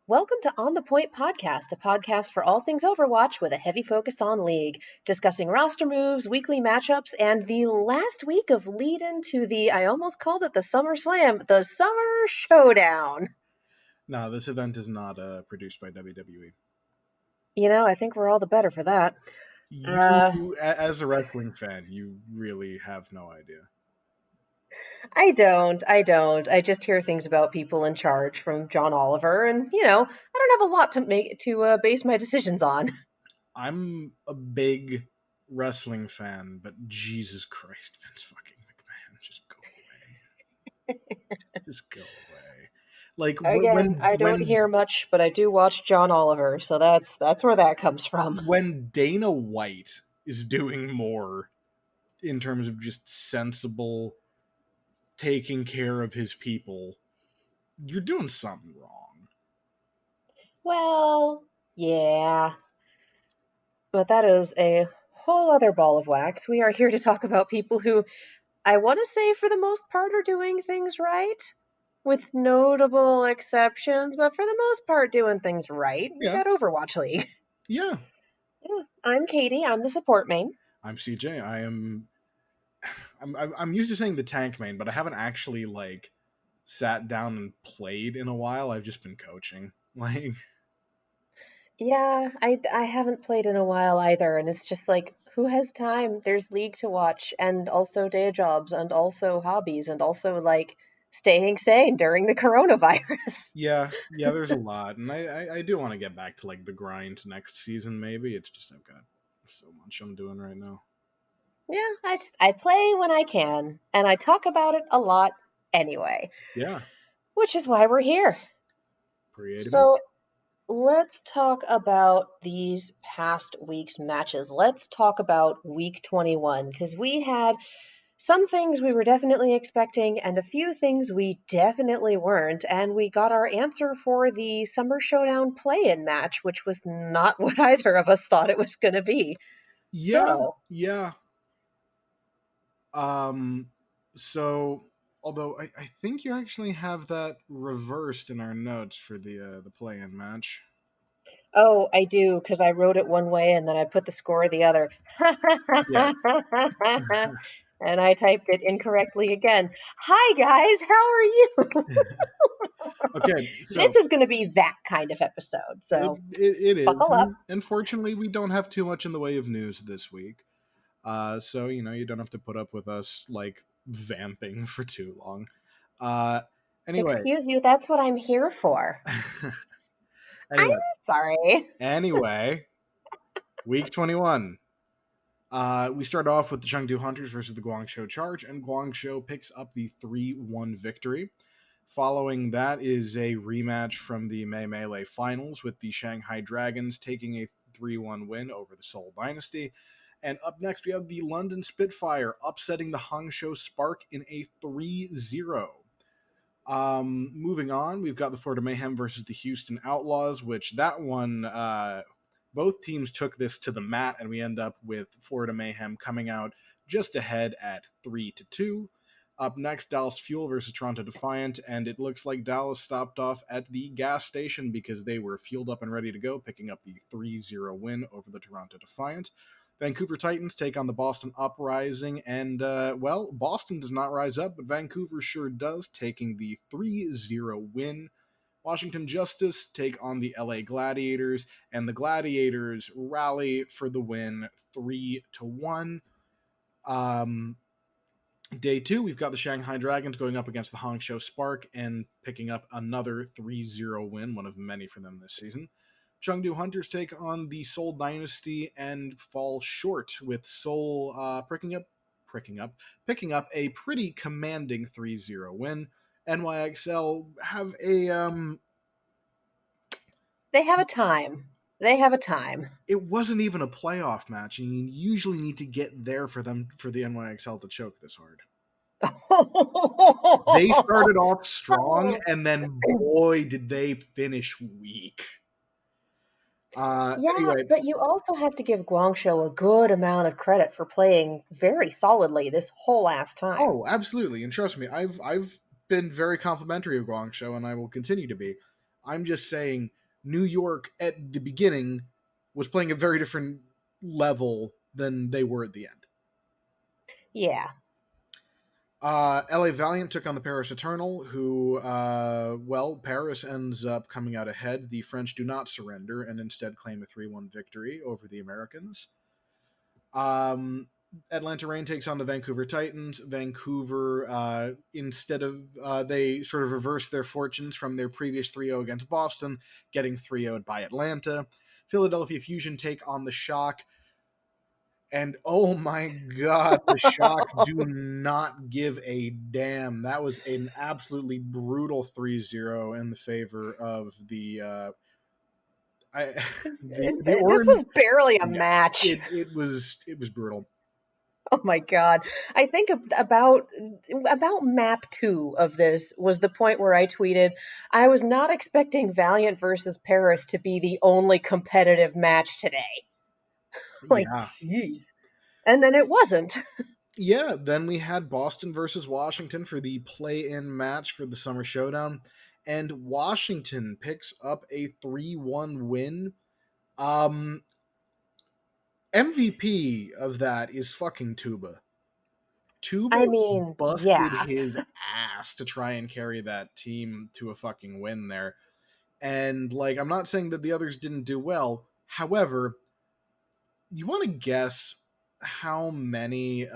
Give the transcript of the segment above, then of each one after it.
Welcome to On the Point Podcast, a podcast for all things Overwatch with a heavy focus on League, discussing roster moves, weekly matchups, and the last week of lead into I almost called it the Summer Slam, the Summer Showdown. No, this event is not produced by WWE. I think we're all the better for that. You, as a wrestling fan, you really have no idea. I don't. I just hear things about people in charge from John Oliver, and I don't have a lot to base my decisions on. I'm a big wrestling fan, but Jesus Christ, Vince fucking McMahon, just go away. Just go away. Like Again, I don't hear much, but I do watch John Oliver, so that's where that comes from. When Dana White is doing more in terms of just sensible taking care of his people, you're doing something wrong. Well, yeah. But that is a whole other ball of wax. We are here to talk about people who, I want to say for the most part, are doing things right. With notable exceptions, but for the most part doing things right. We got Overwatch League. Yeah. I'm Katie, I'm the support main. I'm CJ, I'm used to saying the tank main, but I haven't actually sat down and played in a while. I've just been coaching. Yeah, I haven't played in a while either, and it's just like, who has time? There's League to watch, and also day jobs, and also hobbies, and also staying sane during the coronavirus. Yeah, there's a lot, and I do want to get back to the grind next season. Maybe it's just I've got so much I'm doing right now. Yeah, I play when I can, and I talk about it a lot anyway. Yeah, which is why we're here. So let's talk about these past week's matches. Let's talk about week 21, because we had some things we were definitely expecting and a few things we definitely weren't, and we got our answer for the Summer Showdown play-in match, which was not what either of us thought it was going to be. Yeah. So, although I think you actually have that reversed in our notes for the play-in match. Oh, I do, because I wrote it one way and then I put the score the other. And I typed it incorrectly again. Hi, guys. How are you? Okay. So this is going to be that kind of episode. So it is. Buckle up. Unfortunately, we don't have too much in the way of news this week. So, you don't have to put up with us, vamping for too long. Anyway. Excuse you, that's what I'm here for. Anyway. I'm sorry. Anyway, week 21. We start off with the Chengdu Hunters versus the Guangzhou Charge, and Guangzhou picks up the 3-1 victory. Following that is a rematch from the May Melee Finals with the Shanghai Dragons taking a 3-1 win over the Seoul Dynasty. And up next, we have the London Spitfire upsetting the Hangzhou Spark in a 3-0. Moving on, we've got the Florida Mayhem versus the Houston Outlaws, which that one, both teams took this to the mat, and we end up with Florida Mayhem coming out just ahead at 3-2. Up next, Dallas Fuel versus Toronto Defiant, and it looks like Dallas stopped off at the gas station because they were fueled up and ready to go, picking up the 3-0 win over the Toronto Defiant. Vancouver Titans take on the Boston Uprising, and, Boston does not rise up, but Vancouver sure does, taking the 3-0 win. Washington Justice take on the LA Gladiators, and the Gladiators rally for the win 3-1. Day 2, we've got the Shanghai Dragons going up against the Hangzhou Spark and picking up another 3-0 win, one of many for them this season. Chengdu Hunters take on the Seoul Dynasty and fall short, with Seoul picking up a pretty commanding 3-0 win. NYXL have a They have a time. It wasn't even a playoff match, and you usually need to get there for the NYXL to choke this hard. They started off strong, and then boy, did they finish weak. Anyway, but you also have to give Guangzhou a good amount of credit for playing very solidly this whole last time. Oh, absolutely, and trust me, I've been very complimentary of Guangzhou, and I will continue to be. I'm just saying New York at the beginning was playing a very different level than they were at the end. Yeah. LA Valiant took on the Paris Eternal, who, Paris ends up coming out ahead. The French do not surrender and instead claim a 3-1 victory over the Americans. Atlanta Reign takes on the Vancouver Titans. Vancouver, instead of, they sort of reverse their fortunes from their previous 3-0 against Boston, getting 3-0'd by Atlanta. Philadelphia Fusion take on the Shock. And oh my God, the Shock do not give a damn. That was an absolutely brutal 3-0 in the favor of the the This Orange. was barely a Yeah, match. it was brutal. Oh my God. I think about map 2 of this was the point where I tweeted, I was not expecting Valiant versus Paris to be the only competitive match today. Like, Yeah. jeez. And then it wasn't. Yeah, then we had Boston versus Washington for the play-in match for the Summer Showdown, and Washington picks up a 3-1 win. MVP of that is fucking Tuba. Tuba I mean, busted yeah. his ass to try and carry that team to a fucking win there. And, like, I'm not saying that the others didn't do well. However, you want to guess how many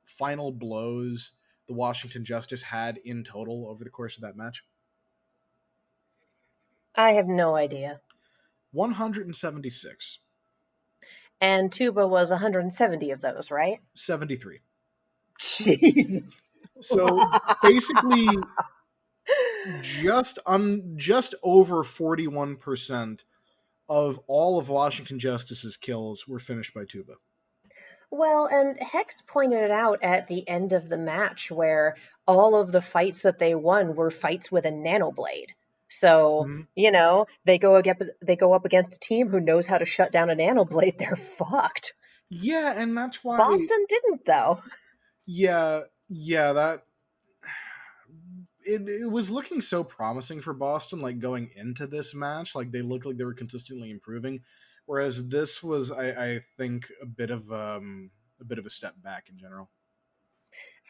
final blows the Washington Justice had in total over the course of that match? I have no idea. 176. And Tuba was 170 of those, right? 73. Jeez. So basically just over 41% of all of Washington Justice's kills were finished by Tuba. Well, and Hex pointed it out at the end of the match where all of the fights that they won were fights with a nanoblade. So, they go up against a team who knows how to shut down a nanoblade, they're fucked. Yeah, and that's why Boston didn't though. Yeah, that it was looking so promising for Boston, like going into this match. Like they looked like they were consistently improving. Whereas this was, I think, a bit of a step back in general.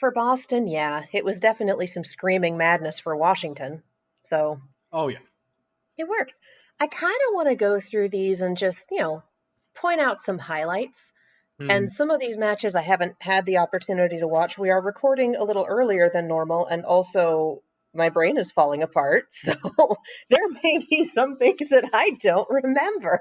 For Boston, yeah, it was definitely some screaming madness for Washington. So, oh yeah, it works. I kind of want to go through these and just, point out some highlights. And some of these matches I haven't had the opportunity to watch. We are recording a little earlier than normal, and also my brain is falling apart. So there may be some things that I don't remember.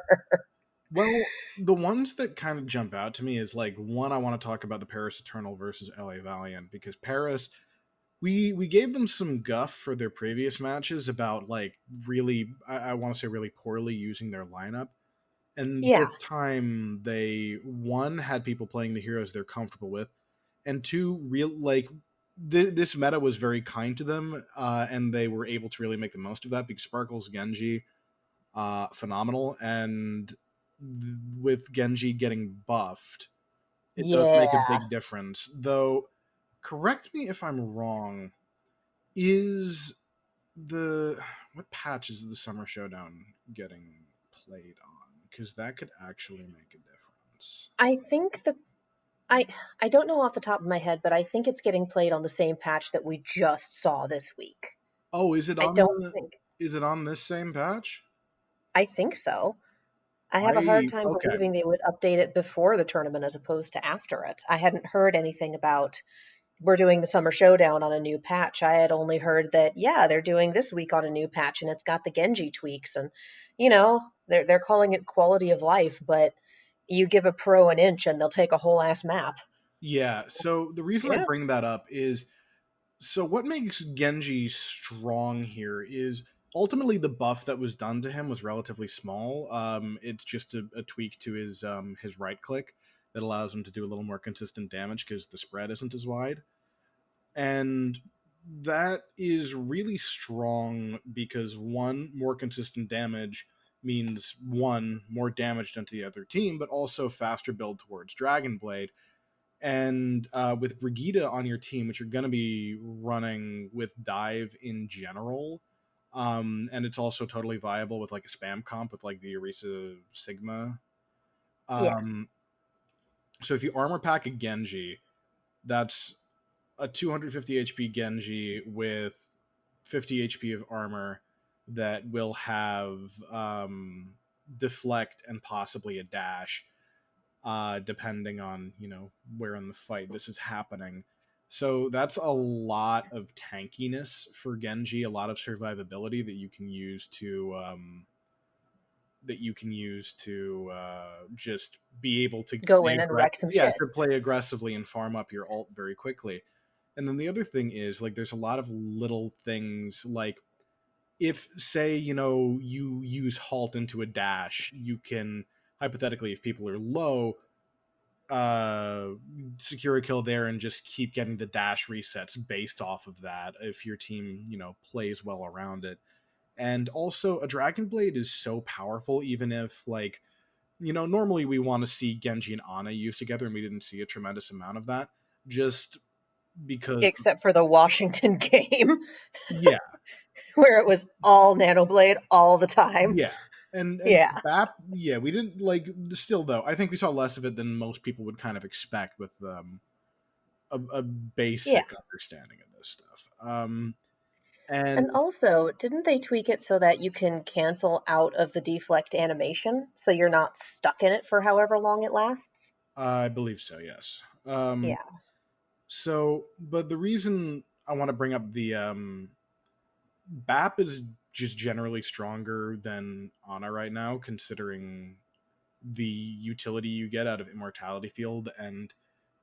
Well, the ones that kind of jump out to me is like one, I want to talk about the Paris Eternal versus LA Valiant, because Paris, we gave them some guff for their previous matches about like really, I want to say really poorly using their lineup. And Yeah. this time they, one, had people playing the heroes they're comfortable with, and two, this meta was very kind to them, and they were able to really make the most of that because Sparkles, Genji, phenomenal, and with Genji getting buffed, it does make a Yeah. big difference. Though, correct me if I'm wrong, is what patch is the Summer Showdown getting played on? Because that could actually make a difference. I think I don't know off the top of my head, but I think it's getting played on the same patch that we just saw this week. Oh, is it I on don't the? think. Is it on this same patch? I think so. I have a hard time Okay. believing they would update it before the tournament as opposed to after it. I hadn't heard anything about we're doing the Summer Showdown on a new patch. I had only heard that, yeah, they're doing this week on a new patch and it's got the Genji tweaks and, they're calling it quality of life, but you give a pro an inch and they'll take a whole ass map. Yeah. So the reason I Yeah. bring that up is, so what makes Genji strong here is ultimately the buff that was done to him was relatively small. It's just a tweak to his right click that allows him to do a little more consistent damage because the spread isn't as wide. And that is really strong because one, more consistent damage means one, more damage done to the other team, but also faster build towards Dragon Blade. And with Brigitte on your team, which you're going to be running with dive in general, And it's also totally viable with like a spam comp with like the Orisa Sigma. Yeah. So if you armor pack a Genji, that's a 250 HP Genji with 50 HP of armor that will have deflect and possibly a dash, depending on where in the fight this is happening. So that's a lot of tankiness for Genji, a lot of survivability that you can use to just be able to Go play in and wreck some shit. to play aggressively and farm up your ult very quickly. And then the other thing is, like, there's a lot of little things, like, if, say, you use halt into a dash, you can, hypothetically, if people are low, secure a kill there and just keep getting the dash resets based off of that if your team, plays well around it. And also, a Dragon Blade is so powerful, even if, like, normally we want to see Genji and Ana used together, and we didn't see a tremendous amount of that. Just because, Except for the Washington game, yeah, where it was all Nanoblade all the time. yeah, and Yeah. BAP, yeah, we didn't like. Still, though, I think we saw less of it than most people would kind of expect with a basic understanding of this stuff. And also, didn't they tweak it so that you can cancel out of the deflect animation so you're not stuck in it for however long it lasts? I believe so, yes. Yeah. So, but the reason I want to bring up the BAP is just generally stronger than Ana right now, considering the utility you get out of Immortality Field and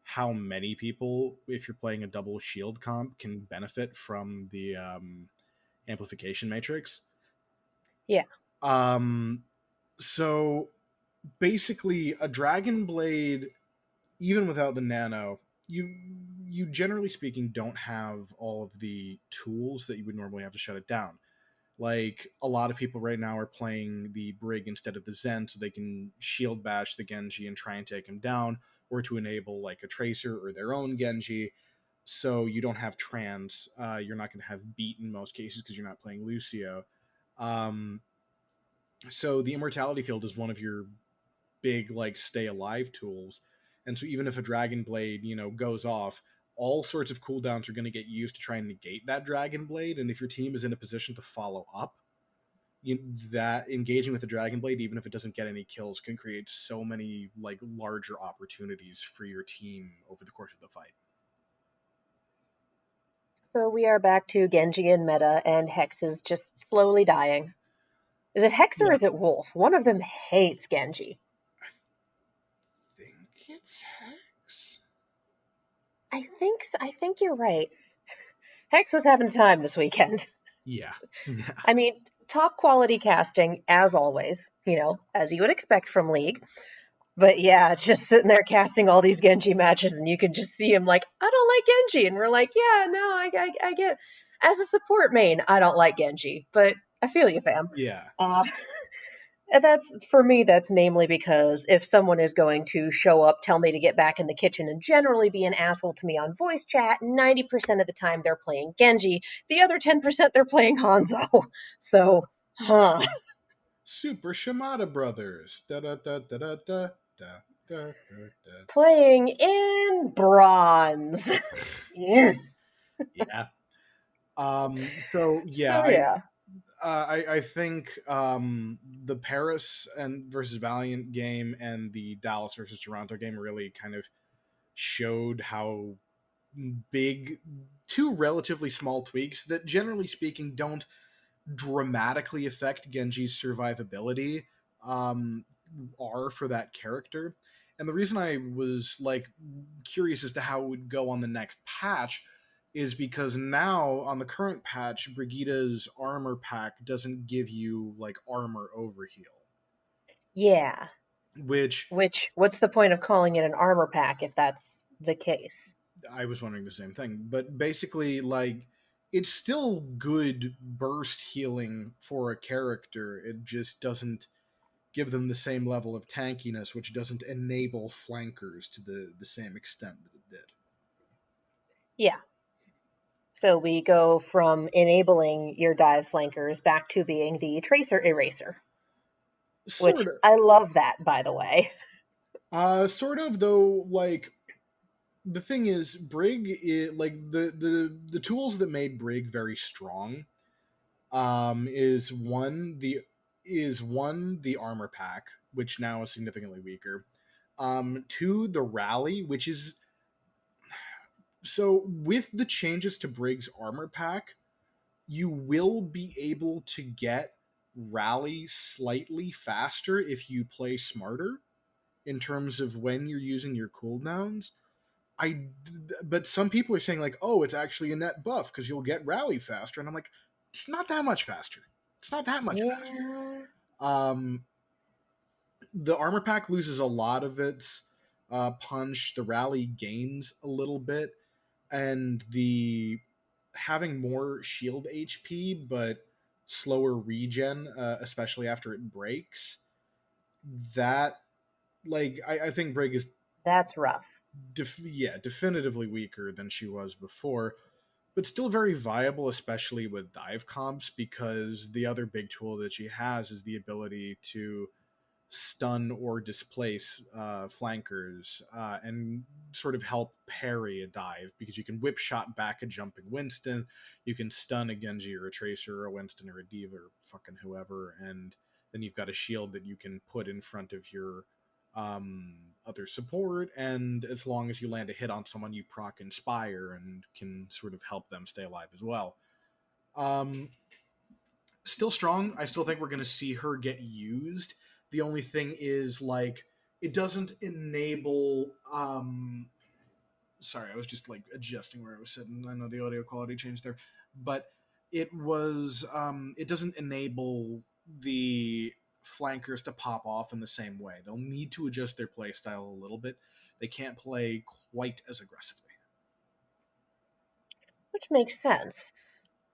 how many people, if you're playing a double shield comp, can benefit from the amplification matrix. Yeah. So basically, a Dragon Blade, even without the nano, you generally speaking don't have all of the tools that you would normally have to shut it down. Like, a lot of people right now are playing the Brig instead of the Zen, so they can shield bash the Genji and try and take him down, or to enable like a Tracer or their own Genji. So you don't have trans. You're not going to have beat in most cases because you're not playing Lucio. So the Immortality Field is one of your big, like, stay alive tools. And so even if a Dragon Blade, goes off, all sorts of cooldowns are going to get used to try and negate that Dragon Blade. And if your team is in a position to follow up, that engaging with the Dragon Blade, even if it doesn't get any kills, can create so many, like, larger opportunities for your team over the course of the fight. So we are back to Genji and meta, and Hex is just slowly dying. Is it Hex or is it Wolf? One of them hates Genji. I think it's Hex. I think you're right. Hex was having time this weekend. Yeah. I mean, top quality casting, as always, as you would expect from League. But yeah, just sitting there casting all these Genji matches, and you can just see him like, I don't like Genji. And we're like, yeah, no, I get, as a support main, I don't like Genji. But I feel you, fam. Yeah. And that's, for me, that's namely because if someone is going to show up, tell me to get back in the kitchen, and generally be an asshole to me on voice chat, 90% of the time they're playing Genji. The other 10% they're playing Hanzo. So, Super Shimada Brothers. Da da da da da da da da da. Playing in bronze. Yeah. Yeah. So yeah, So yeah. I think the Paris and versus Valiant game and the Dallas versus Toronto game really kind of showed how big two relatively small tweaks that, generally speaking, don't dramatically affect Genji's survivability are for that character. And the reason I was, like, curious as to how it would go on the next patch is because now on the current patch, Brigida's armor pack doesn't give you, like, armor overheal. Yeah. Which, what's the point of calling it an armor pack if that's the case? I was wondering the same thing. But basically, like, it's still good burst healing for a character. It just doesn't give them the same level of tankiness, which doesn't enable flankers to the same extent that it did. Yeah. So we go from enabling your dive flankers back to being the tracer eraser, which Sort of. I love that, by the way. Sort of, though, like, the thing is, Brig is, like, the tools that made Brig very strong, is one, the armor pack, which now is significantly weaker. Two, the rally, which is, so with the changes to Brig's armor pack, you will be able to get rally slightly faster if you play smarter in terms of when you're using your cooldowns. But some people are saying, like, oh, it's actually a net buff because you'll get rally faster, and I'm like, it's not that much faster. It's not that much faster. Yeah. The armor pack loses a lot of its punch. The rally gains a little bit, and the having more shield HP but slower regen, especially after it breaks. That, like, I think Brig is That's rough. definitively weaker than she was before, but still very viable, especially with dive comps, because the other big tool that she has is the ability to stun or displace flankers, and sort of help parry a dive, because you can whip shot back a jumping Winston, you can stun a Genji or a Tracer or a Winston or a Diva or fucking whoever, and then you've got a shield that you can put in front of your other support, and as long as you land a hit on someone, you proc Inspire and can sort of help them stay alive as well. Still strong. I still think we're going to see her get used. The only thing is, like, it doesn't enable. Sorry, I was just, like, adjusting where I was sitting. I know the audio quality changed there, but it was. It doesn't enable the flankers to pop off in the same way. They'll need to adjust their play style a little bit. They can't play quite as aggressively. Which makes sense.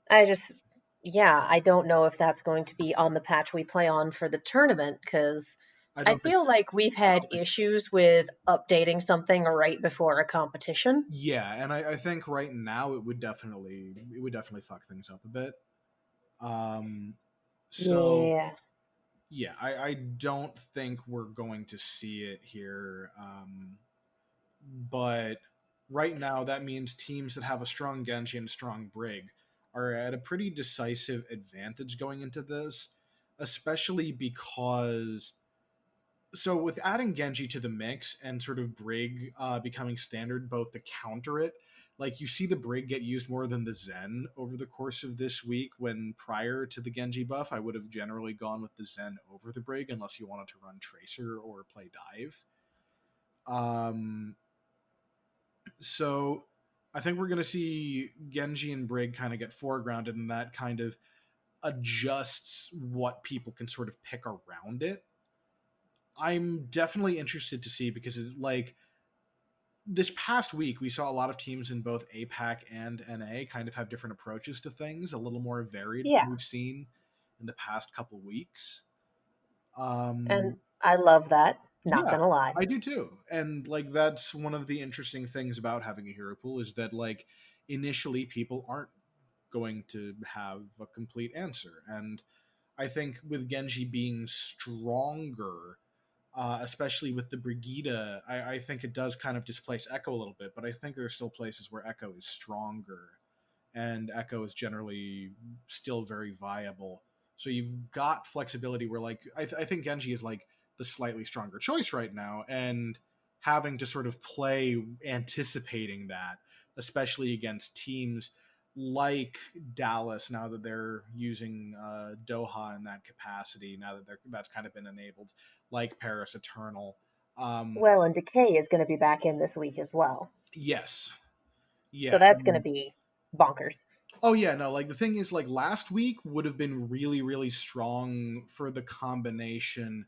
I just, yeah, I don't know if that's going to be on the patch we play on for the tournament, because I I don't think. feel like we've I had don't think. issues with updating something right before a competition. Yeah, and I think right now it would definitely fuck things up a bit. Um, so Yeah. yeah, I don't think we're going to see it here. But right now, that means teams that have a strong Genji and a strong Brig are at a pretty decisive advantage going into this, especially because, so with adding Genji to the mix and sort of Brig becoming standard, both to counter it, like, you see the Brig get used more than the Zen over the course of this week, when prior to the Genji buff, I would have generally gone with the Zen over the Brig unless you wanted to run Tracer or play Dive. Um, so I think we're going to see Genji and Brig kind of get foregrounded, and that kind of adjusts what people can sort of pick around it. I'm definitely interested to see, because like, this past week we saw a lot of teams in both APAC and NA kind of have different approaches to things, a little more varied Yeah. than we've seen in the past couple weeks. And Um, I love that, not yeah, gonna lie. I do too. And, like, that's one of the interesting things about having a hero pool, is that, like, initially people aren't going to have a complete answer. And I think with Genji being stronger, especially with the Brigida, I think it does kind of displace Echo a little bit, but I think there are still places where Echo is stronger, and Echo is generally still very viable. So you've got flexibility where, like, I think Genji is, like, the slightly stronger choice right now, and having to sort of play anticipating that, especially against teams like Dallas, now that they're using Doha in that capacity, now that that's kind of been enabled, like Paris Eternal. Well, and Decay is going to be back in this week as well. Yes, So yeah. that's going to be bonkers. Oh yeah, no, like, the thing is, like, last week would have been really, really strong for the combination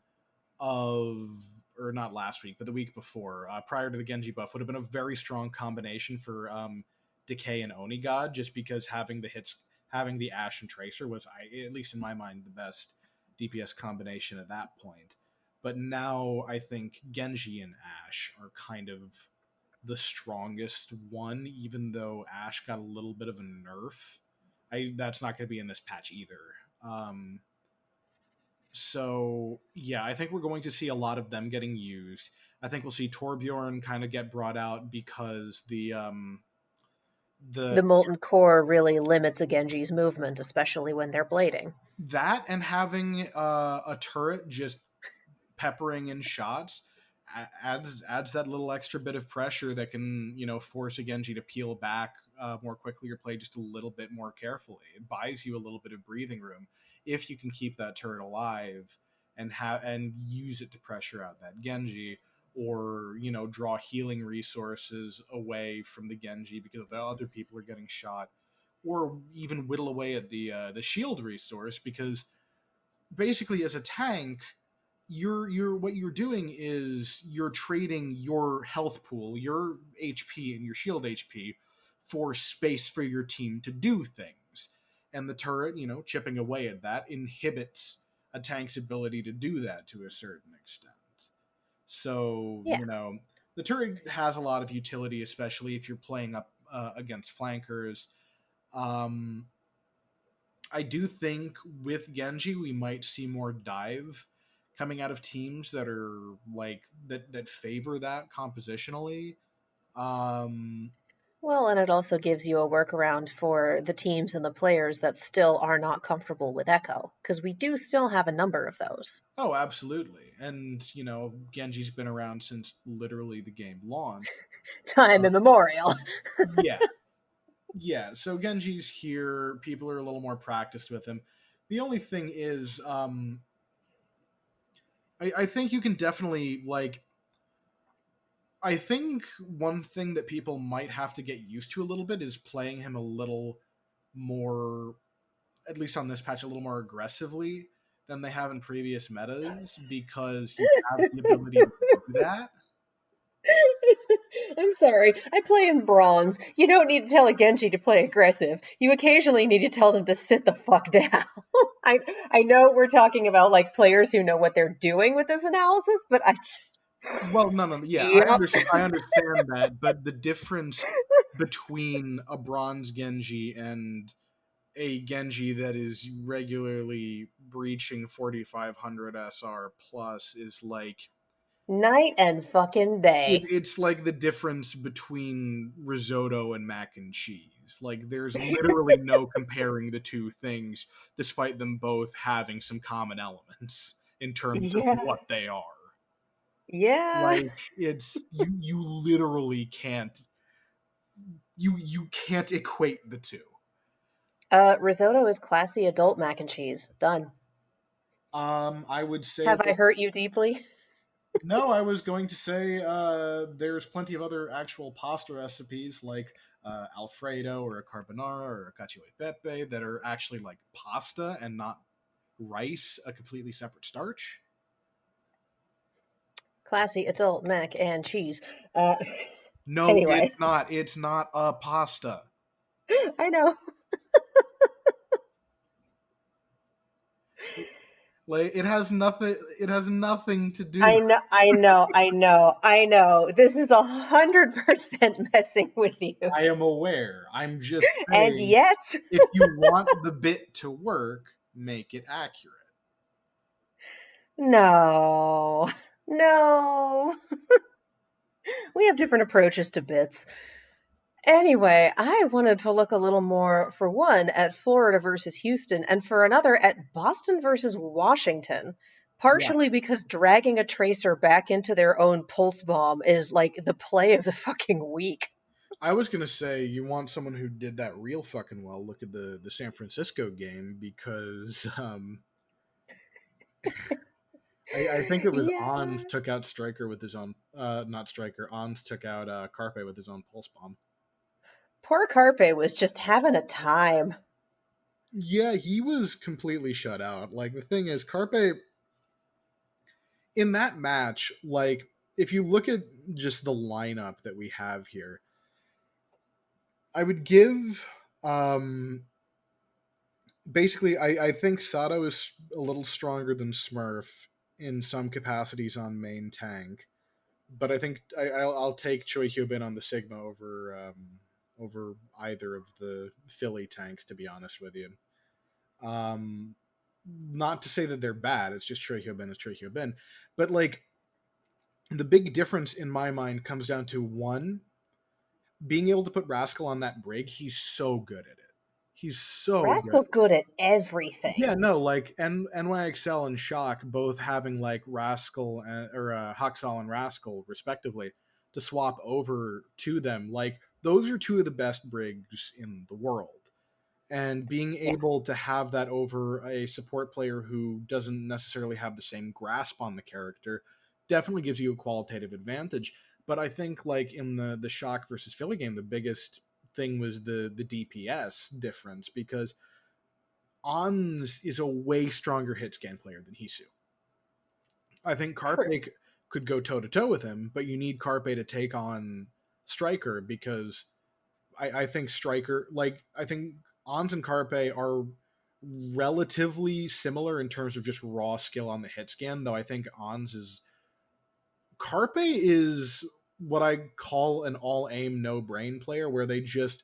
of, or not last week, but the week before, prior to the Genji buff, would have been a very strong combination for Decay and Oni God, just because having the Ash and Tracer was, at least in my mind, the best DPS combination at that point. But now I think Genji and Ash are kind of the strongest one, even though Ash got a little bit of a nerf. That's not going to be in this patch either. So yeah, I think we're going to see a lot of them getting used. I think we'll see Torbjorn kind of get brought out because The molten core really limits a Genji's movement, especially when they're blading. that and having a turret just peppering in shots adds that little extra bit of pressure that can, you know, force a Genji to peel back more quickly or play just a little bit more carefully. It buys you a little bit of breathing room if you can keep that turret alive and use it to pressure out that Genji, or, you know, draw healing resources away from the Genji because the other people are getting shot, or even whittle away at the shield resource, because basically as a tank, you're what you're doing is you're trading your health pool, your HP and your shield HP, for space for your team to do things. And the turret, you know, chipping away at that inhibits a tank's ability to do that to a certain extent. So, Yeah. you know, the turret has a lot of utility, especially if you're playing up against flankers. Um, I do think with Genji we might see more dive coming out of teams that are like that favor that compositionally. Um, Well, and it also gives you a workaround for the teams and the players that still are not comfortable with Echo, because we do still have a number of those. oh, absolutely, and you know Genji's been around since literally the game launched. Time immemorial. Yeah, yeah. So Genji's here. People are a little more practiced with him. The only thing is, I think you can definitely like. I think one thing that people might have to get used to a little bit is playing him a little more, at least on this patch, a little more aggressively than they have in previous metas, because you have the ability to do that. I'm sorry, I play in bronze. You don't need to tell a Genji to play aggressive. You occasionally need to tell them to sit the fuck down. I know we're talking about like players who know what they're doing with this analysis, but I just Well, no, yeah, yep. I understand that, but the difference between a bronze Genji and a Genji that is regularly breaching 4500 SR plus is like Night and fucking day. it's like the difference between risotto and mac and cheese. Like there's literally no comparing the two things, despite them both having some common elements in terms of Yeah. what they are. Yeah. Like it's you literally can't you can't equate the two. Risotto is classy adult mac and cheese. Done. I would say Have I that hurt you deeply? no, I was going to say there's plenty of other actual pasta recipes like Alfredo or a carbonara or a cacio e pepe that are actually like pasta and not rice, a completely separate starch. Classy adult mac and cheese. No, Anyway, it's not. It's not a pasta. I know. Like it has nothing. It has nothing to do. I know, I know, I know, I know. This is 100% messing with you. I am aware. I'm just And saying, yet, if you want the bit to work, make it accurate. no, no. We have different approaches to bits. Anyway, I wanted to look a little more, for one, at Florida versus Houston, and for another, at Boston versus Washington. Yeah, Partially because dragging a tracer back into their own pulse bomb is like the play of the fucking week. I was gonna say you want someone who did that real fucking well. Look at the San Francisco game because I think it was Yeah. Ons took out Striker with his own not Striker. Ons took out Carpe with his own pulse bomb. Poor Carpe was just having a time. Yeah, he was completely shut out. Like the thing is, Carpe in that match, like if you look at just the lineup that we have here, I would give basically I think Sato is a little stronger than Smurf in some capacities on main tank, but I think I'll take Choi Hyobin on the Sigma over either of the Philly tanks, to be honest with you. Not to say that they're bad. It's just Choi Hyobin is Choi Hyobin, but like the big difference in my mind comes down to one, being able to put Rascal on that brig. He's so good at it. He's so good. Rascal's good at everything. Yeah, no, like NYXL and Shock both having like Rascal or Haksal and Rascal respectively to swap over to them. Like those are two of the best brigs in the world. And being Yeah. able to have that over a support player who doesn't necessarily have the same grasp on the character definitely gives you a qualitative advantage. But I think like in the Shock versus Philly game, the biggest thing was the DPS difference, because Ons is a way stronger hit scan player than Hisu. I think Carpe True. could go toe to toe with him, but you need Carpe to take on Striker, because I think Striker, like, I think Ons and Carpe are relatively similar in terms of just raw skill on the hit scan, though I think Ons is. Carpe is what I call an all aim, no brain player, where they just.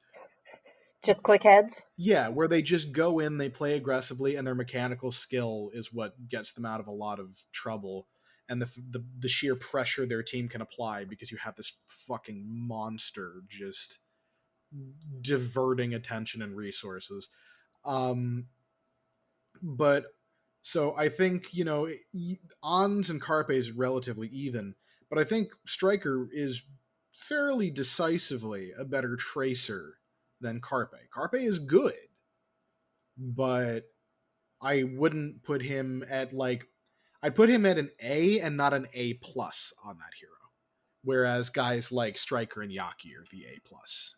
Just click heads. Yeah, where they just go in, they play aggressively, and their mechanical skill is what gets them out of a lot of trouble. And the sheer pressure their team can apply, because you have this fucking monster just diverting attention and resources. But so I think, Ons and Carpe is relatively even, but I think Striker is fairly decisively a better tracer than Carpe. Carpe is good, but I wouldn't put him at like, I'd put him at an A and not an A plus on that hero. Whereas guys like Striker and Yaki are the A plus.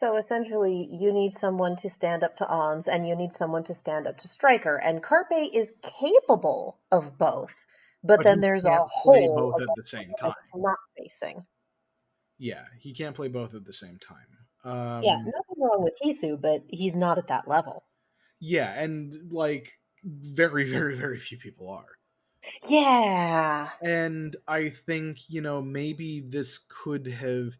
So essentially, you need someone to stand up to Ons, and you need someone to stand up to Striker. And Carpe is capable of both, but But then he there's a can't play hole both of at the same that time. it's not facing. Yeah, he can't play both at the same time. Yeah, nothing wrong with Hisu, but he's not at that level. Yeah, and like very, very, very few people are. Yeah. And I think, maybe this could have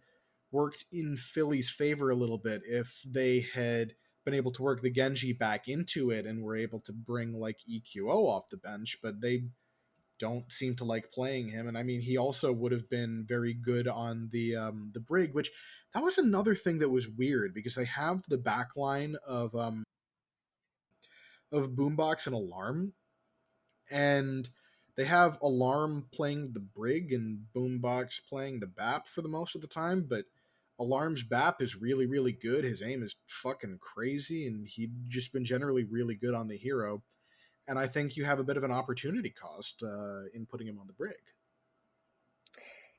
worked in Philly's favor a little bit if they had been able to work the Genji back into it and were able to bring like EQO off the bench, but they don't seem to like playing him. And I mean, he also would have been very good on the brig, which that was another thing that was weird, because they have the backline of Boombox and Alarm, and they have Alarm playing the brig and Boombox playing the BAP for the most of the time, but Alarm's BAP is really, really good. His aim is fucking crazy, and he'd just been generally really good on the hero. And I think you have a bit of an opportunity cost in putting him on the brig.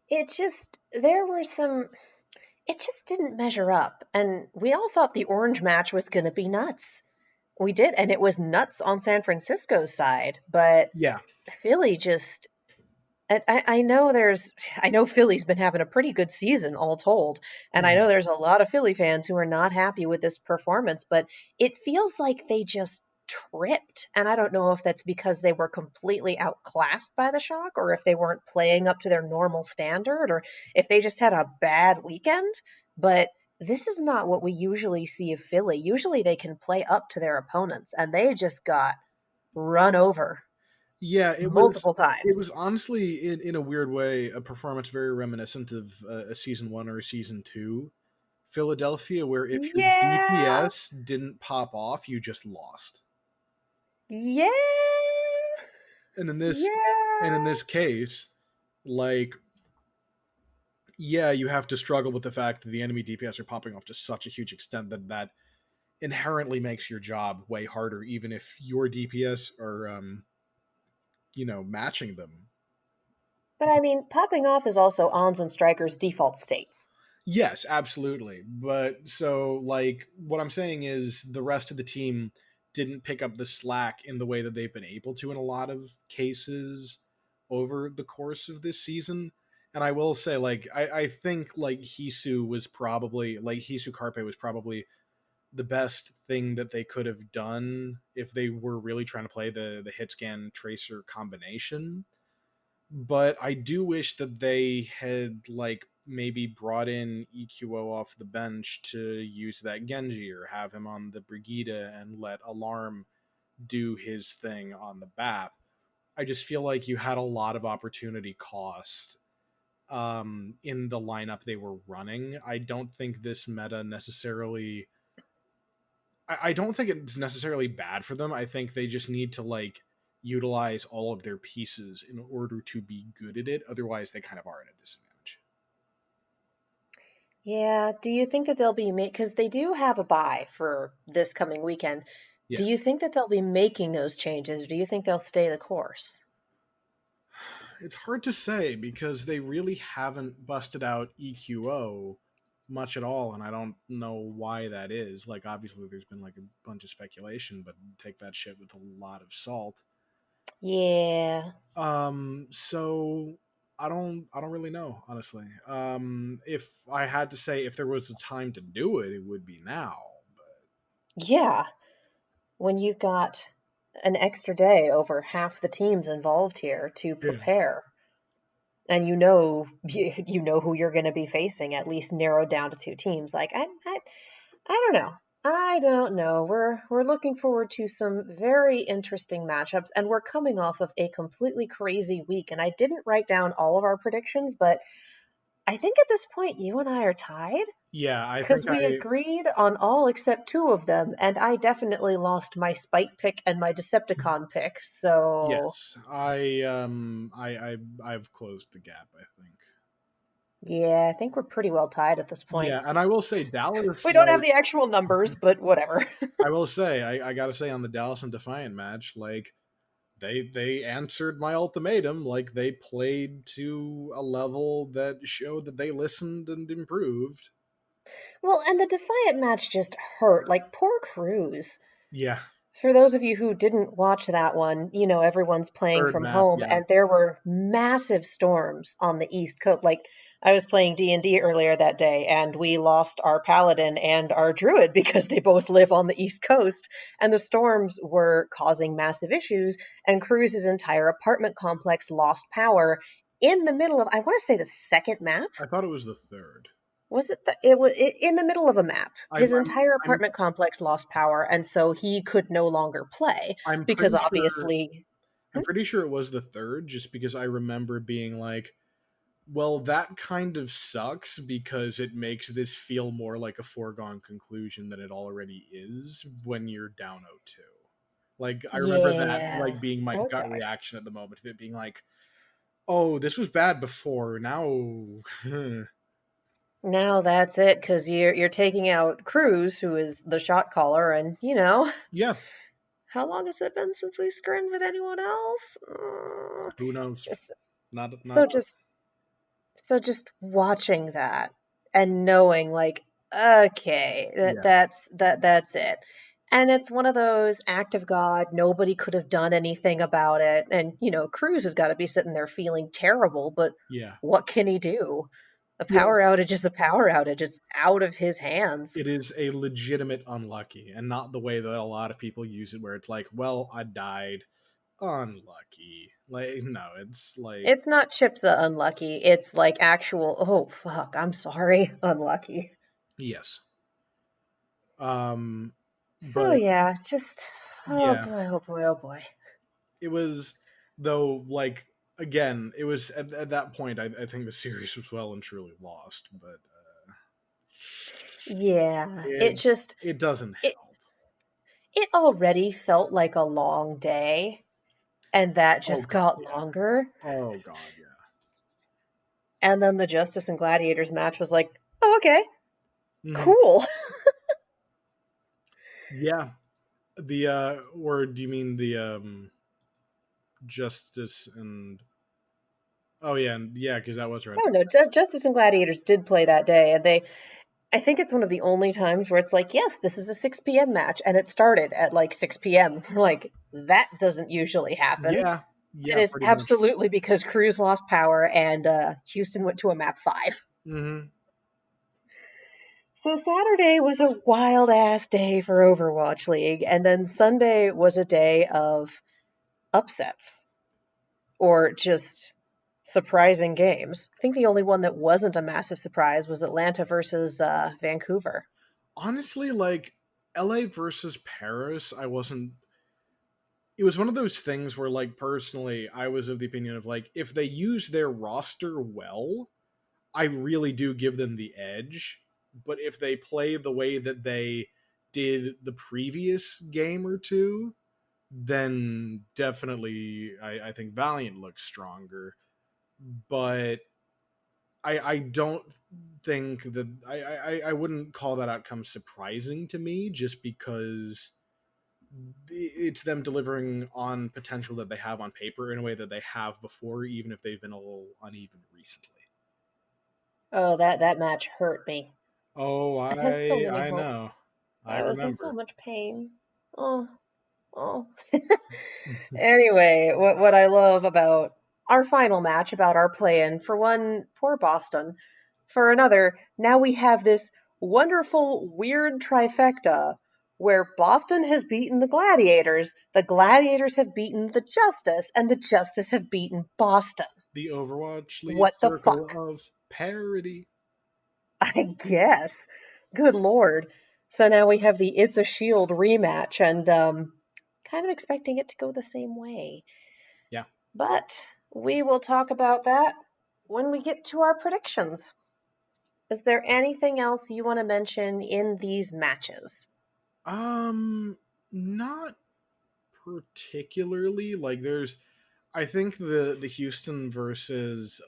It just, there were some, it just didn't measure up. And we all thought the orange match was going to be nuts. We did, and it was nuts on San Francisco's side, but Yeah. Philly just, I know I know Philly's been having a pretty good season all told, and I Mhm. know there's a lot of Philly fans who are not happy with this performance, but it feels like they just tripped. And I don't know if that's because they were completely outclassed by the Shock, or if they weren't playing up to their normal standard, or if they just had a bad weekend. But this is not what we usually see of Philly. Usually they can play up to their opponents, and they just got run over Yeah, multiple it times. was honestly in a weird way a performance very reminiscent of a season 1 or a season 2 Philadelphia, where if your Yeah. DPS didn't pop off, you just lost. Yeah. And in this and in Yeah. this case, like, yeah, you have to struggle with the fact that the enemy DPS are popping off to such a huge extent that inherently makes your job way harder, even if your DPS are matching them. But I mean, popping off is also Ons and Striker's default states. Yes, absolutely. But so, like, what I'm saying is the rest of the team didn't pick up the slack in the way that they've been able to in a lot of cases over the course of this season. And I will say, like, I think like Hisu Carpe was probably the best thing that they could have done if they were really trying to play the hit scan tracer combination. But I do wish that they had like maybe brought in EQO off the bench to use that Genji or have him on the Brigida and let Alarm do his thing on the BAP. I just feel like you had a lot of opportunity cost in the lineup they were running. I don't think this meta necessarily. I don't think it's necessarily bad for them. I think they just need to like utilize all of their pieces in order to be good at it. Otherwise, they kind of are at a disadvantage. Yeah. Do you think that they'll be because they do have a bye for this coming weekend? Do Yes. you think that they'll be making those changes? Or do you think they'll stay the course? It's hard to say because they really haven't busted out EQO much at all, and I don't know why that is. Like, obviously, there's been like a bunch of speculation, but take that shit with a lot of salt. Yeah. So I don't really know, honestly. If I had to say if there was a time to do it, it would be now. Yeah. When you've got an extra day over half the teams involved here to But yeah. prepare, and you know who you're going to be facing, at least narrowed down to two teams. Like I don't know. I don't know. We're looking forward to some very interesting matchups, and we're coming off of a completely crazy week. And I didn't write down all of our predictions, but I think at this point you and I are tied Yeah, I because think we agreed on all except two of them, and I definitely lost my Spite pick and my Decepticon pick. So yes. I've closed the gap, I think. yeah, I think we're pretty well tied at this point. Yeah, and I will say Dallas, We don't have like the actual numbers, but whatever. I will say, I gotta say on the Dallas and Defiant match, like they answered my ultimatum, like they played to a level that showed that they listened and improved. Well, and the Defiant match just hurt. Like, poor Cruz. Yeah, For those of you who didn't watch that one, you know, everyone's playing third from map, home, yeah. and there were massive storms on the East Coast. Like, I was playing D&D earlier that day, and we lost our Paladin and our Druid because they both live on the East Coast, and the storms were causing massive issues, and Cruz's entire apartment complex lost power in the middle of, I want to say, the second map. I thought it was the third. Was it it was in the middle of a map? I'm His I'm entire I'm apartment complex lost power, and so he could no longer play I'm because pretty sure obviously. I'm pretty sure it was the third, just because I remember being like, well, that kind of sucks because it makes this feel more like a foregone conclusion than it already is when you're down 0-2. Like I remember that Yeah. like being my gut Okay. reaction at the moment of it being like, oh, this was bad before. Now, Now that's it, because you're taking out Cruz, who is the shot caller, and yeah, how long has it been since we scrimmed with anyone else? who knows? Just Not so us. just So just watching that and knowing like, okay, Yeah, that's it. And it's one of those act of God, nobody could have done anything about it. And Cruz has got to be sitting there feeling terrible, but yeah, what can he do? A yeah. power outage is a power outage. It's out of his hands. It is a legitimate unlucky, and not the way that a lot of people use it, where it's like, well, I died, unlucky. Like, no, it's like, It's not Chipsa unlucky. It's like actual, oh fuck, I'm sorry, unlucky. yes. Um, So but yeah, just oh yeah, boy, oh boy, oh boy. it was though. Like again, it was at that point. I think the series was well and truly lost, but Yeah, it it doesn't it help. it already felt like a long day, and that Oh just god, got yeah. longer. Oh god, yeah. And then the Justice and Gladiators match was like, oh, okay, Hmm. cool. Yeah. The or do you mean the Justice and oh yeah, and yeah, because that was right. Oh no, Justice and Gladiators did play that day, and I think it's one of the only times where it's like, yes, this is a 6 p.m. match, and it started at like 6 p.m. Like, that doesn't usually happen. Yeah, It yeah, is pretty much. absolutely because Cruz lost power and Houston went to a map 5. Hmm. So Saturday was a wild ass day for Overwatch League, and then Sunday was a day of upsets or just surprising games. I think the only one that wasn't a massive surprise was Atlanta versus Vancouver. Honestly, like LA versus Paris, I wasn't. It was one of those things where, like, personally, I was of the opinion of, like, if they use their roster well, I really do give them the edge. But if they play the way that they did the previous game or two, then definitely I think Valiant looks stronger. But I don't think that I wouldn't call that outcome surprising to me, just because it's them delivering on potential that they have on paper in a way that they have before, even if they've been a little uneven recently. Oh, that match hurt me. Oh, I had so many I hopes. know. I I was in so remember. much pain. Oh, oh. Anyway, what I love about our final match, about our play-in, for one, poor Boston. For another, now we have this wonderful, weird trifecta where Boston has beaten the Gladiators have beaten the Justice, and the Justice have beaten Boston. The Overwatch League What the circle fuck? of parody. I guess. Good lord. So now we have the It's a Shield rematch, and kind of expecting it to go the same way. Yeah. But we will talk about that when we get to our predictions. Is there anything else you want to mention in these matches? Not particularly. Like, I think the Houston versus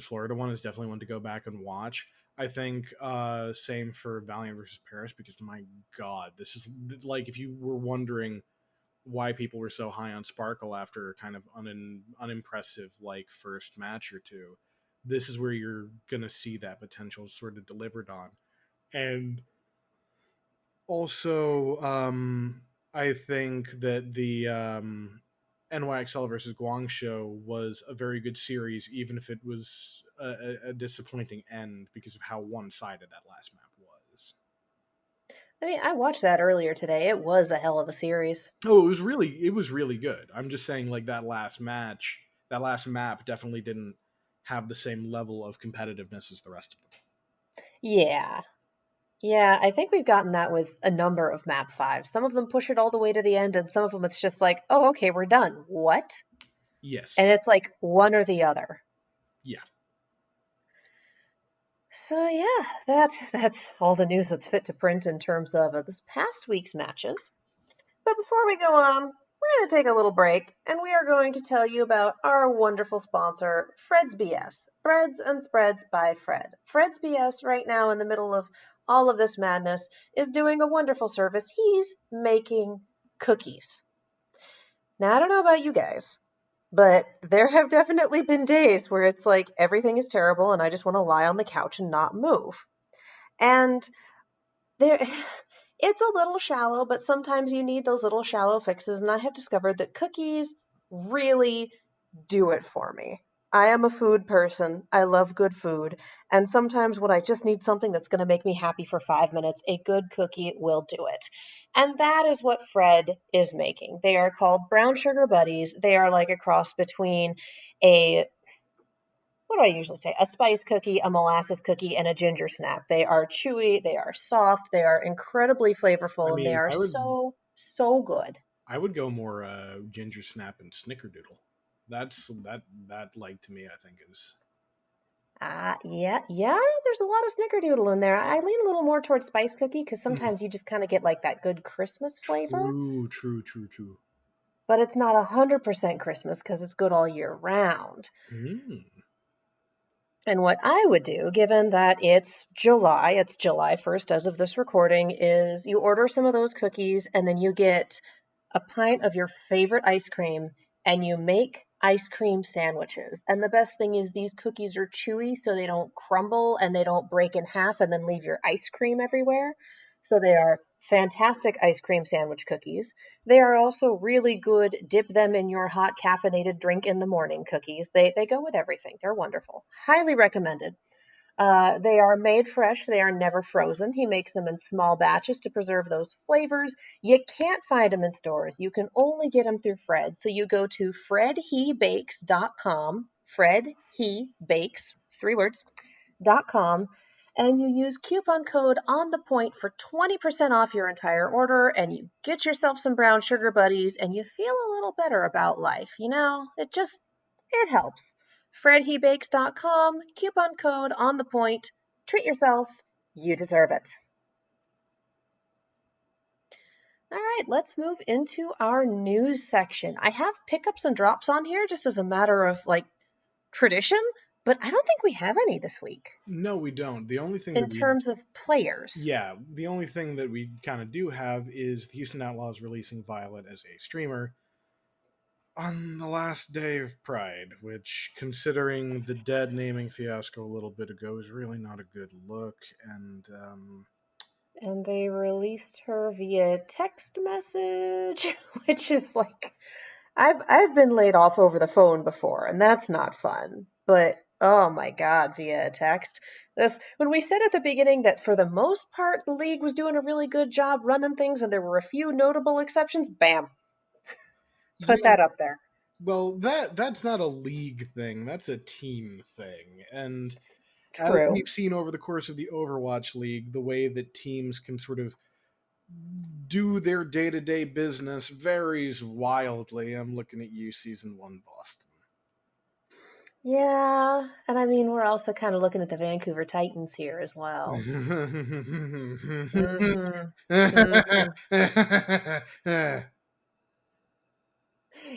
Florida one is definitely one to go back and watch. I think same for Valiant versus Paris, because my god, this is like, if you were wondering why people were so high on Sparkle after kind of unimpressive like first match or two, this is where you're gonna see that potential sort of delivered on. And also, I think that the NYXL versus Guangzhou was a very good series, even if it was a disappointing end because of how one-sided that last map was. I mean, I watched that earlier today. It was a hell of a series. Oh, it was really good. I'm just saying, like, that last map definitely didn't have the same level of competitiveness as the rest of them. Yeah. Yeah, I think we've gotten that with a number of map fives. Some of them push it all the way to the end, and some of them it's just like, oh, okay, we're done. What? Yes. And it's like one or the other. Yeah. So yeah, that's all the news that's fit to print in terms of this past week's matches. But before we go on, we're going to take a little break, and we are going to tell you about our wonderful sponsor, Fred's BS, Breads and Spreads by Fred. Fred's BS, right now in the middle of all of this madness, is doing a wonderful service. He's making cookies. Now, I don't know about you guys, but there have definitely been days where it's like everything is terrible and I just want to lie on the couch and not move. And there it's a little shallow, but sometimes you need those little shallow fixes, and I have discovered that cookies really do it for me. I am a food person. I love good food, and sometimes when I just need something that's going to make me happy for 5 minutes, a good cookie will do it. And that is what Fred is making. They are called brown sugar buddies. They are like a cross between a what do I usually say? A spice cookie, a molasses cookie, and a ginger snap. They are chewy, they are soft, they are incredibly I flavorful, and they mean, are so, so good. I would go more ginger snap and snickerdoodle. That, like, to me, I think is Yeah, there's a lot of snickerdoodle in there. I lean a little more towards spice cookie because sometimes you just kind of get like that good Christmas flavor, true. but it's not 100% Christmas because it's good all year round. Mm. And what I would do, given that it's July 1st as of this recording, is you order some of those cookies and then you get a pint of your favorite ice cream and you make ice cream sandwiches. And the best thing is these cookies are chewy so they don't crumble and they don't break in half and then leave your ice cream everywhere. So they are fantastic ice cream sandwich cookies. They are also really good dip them in your hot caffeinated drink in the morning cookies. They go with everything. They're wonderful. Highly recommended. They are made fresh. They are never frozen. He makes them in small batches to preserve those flavors. You can't find them in stores. You can only get them through Fred. So you go to fredhebakes.com, fredhebakes, 3 words, .com, and you use coupon code on the point for 20% off your entire order, and you get yourself some brown sugar buddies, and you feel a little better about life. It helps. fredhebakes.com, coupon code on the point. Treat yourself. You deserve it. All right, let's move into our news section. I have pickups and drops on here just as a matter of tradition, but I don't think we have any this week. No, we don't. The only thing in terms of players. Yeah, the only thing that we kind of do have is the Houston Outlaws releasing Violet as a streamer on the last day of Pride, which, considering the dead naming fiasco a little bit ago, is really not a good look. And they released her via text message, which is I've been laid off over the phone before, and that's not fun. But oh my God, via text. When we said at the beginning that for the most part the league was doing a really good job running things, and there were a few notable exceptions, bam. Put that up there. Well, that's not a league thing. That's a team thing. And True. As we've seen over the course of the Overwatch League, the way that teams can sort of do their day-to-day business varies wildly. I'm looking at you, Season 1 Boston. Yeah, and I mean, we're also kind of looking at the Vancouver Titans here as well.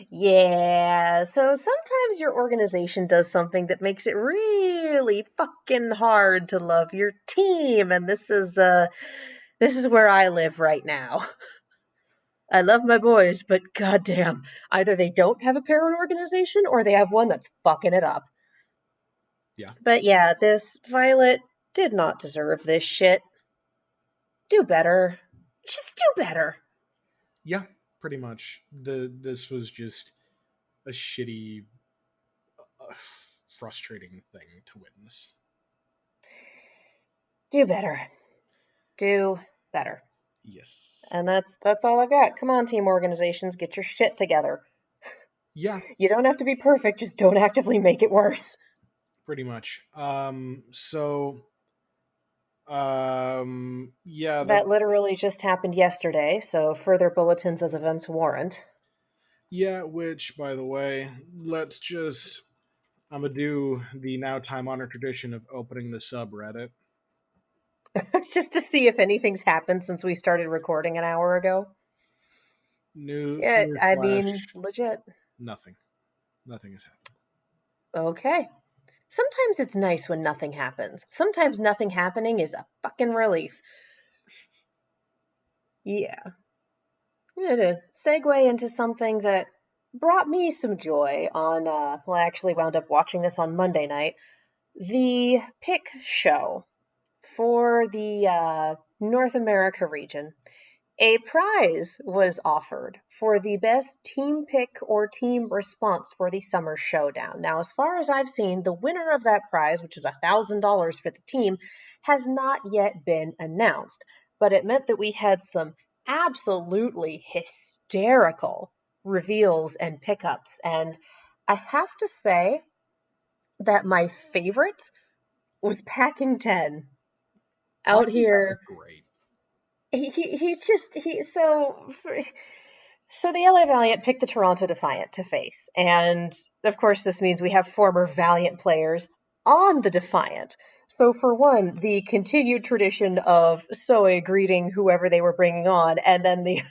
Yeah, so sometimes your organization does something that makes it really fucking hard to love your team, and this is where I live right now. I love my boys, but goddamn, either they don't have a parent organization or they have one that's fucking it up. Yeah. But yeah, this Violet did not deserve this shit. Do better. Just do better. Yeah, pretty much. This was just a shitty, frustrating thing to witness. Do better. Do better. Yes. And that's all I've got. Come on, team organizations, get your shit together. Yeah. You don't have to be perfect, just don't actively make it worse. Pretty much. Yeah. That literally just happened yesterday, so further bulletins as events warrant. Yeah, which, by the way, I'm gonna do the now time-honored tradition of opening the subreddit. Just to see if anything's happened since we started recording an hour ago. I mean, legit. Nothing has happened. Okay. Sometimes it's nice when nothing happens. Sometimes nothing happening is a fucking relief. Yeah. I'm gonna segue into something that brought me some joy on, I actually wound up watching this on Monday night. The pick show for the North America region. A prize was offered for the best team pick or team response for the Summer Showdown. Now, as far as I've seen, the winner of that prize, which is $1,000 for the team, has not yet been announced. But it meant that we had some absolutely hysterical reveals and pickups. And I have to say that my favorite was Packing 10 out here. Great. So the LA Valiant picked the Toronto Defiant to face, and of course this means we have former Valiant players on the Defiant. So for one, the continued tradition of Zoe greeting whoever they were bringing on, and then the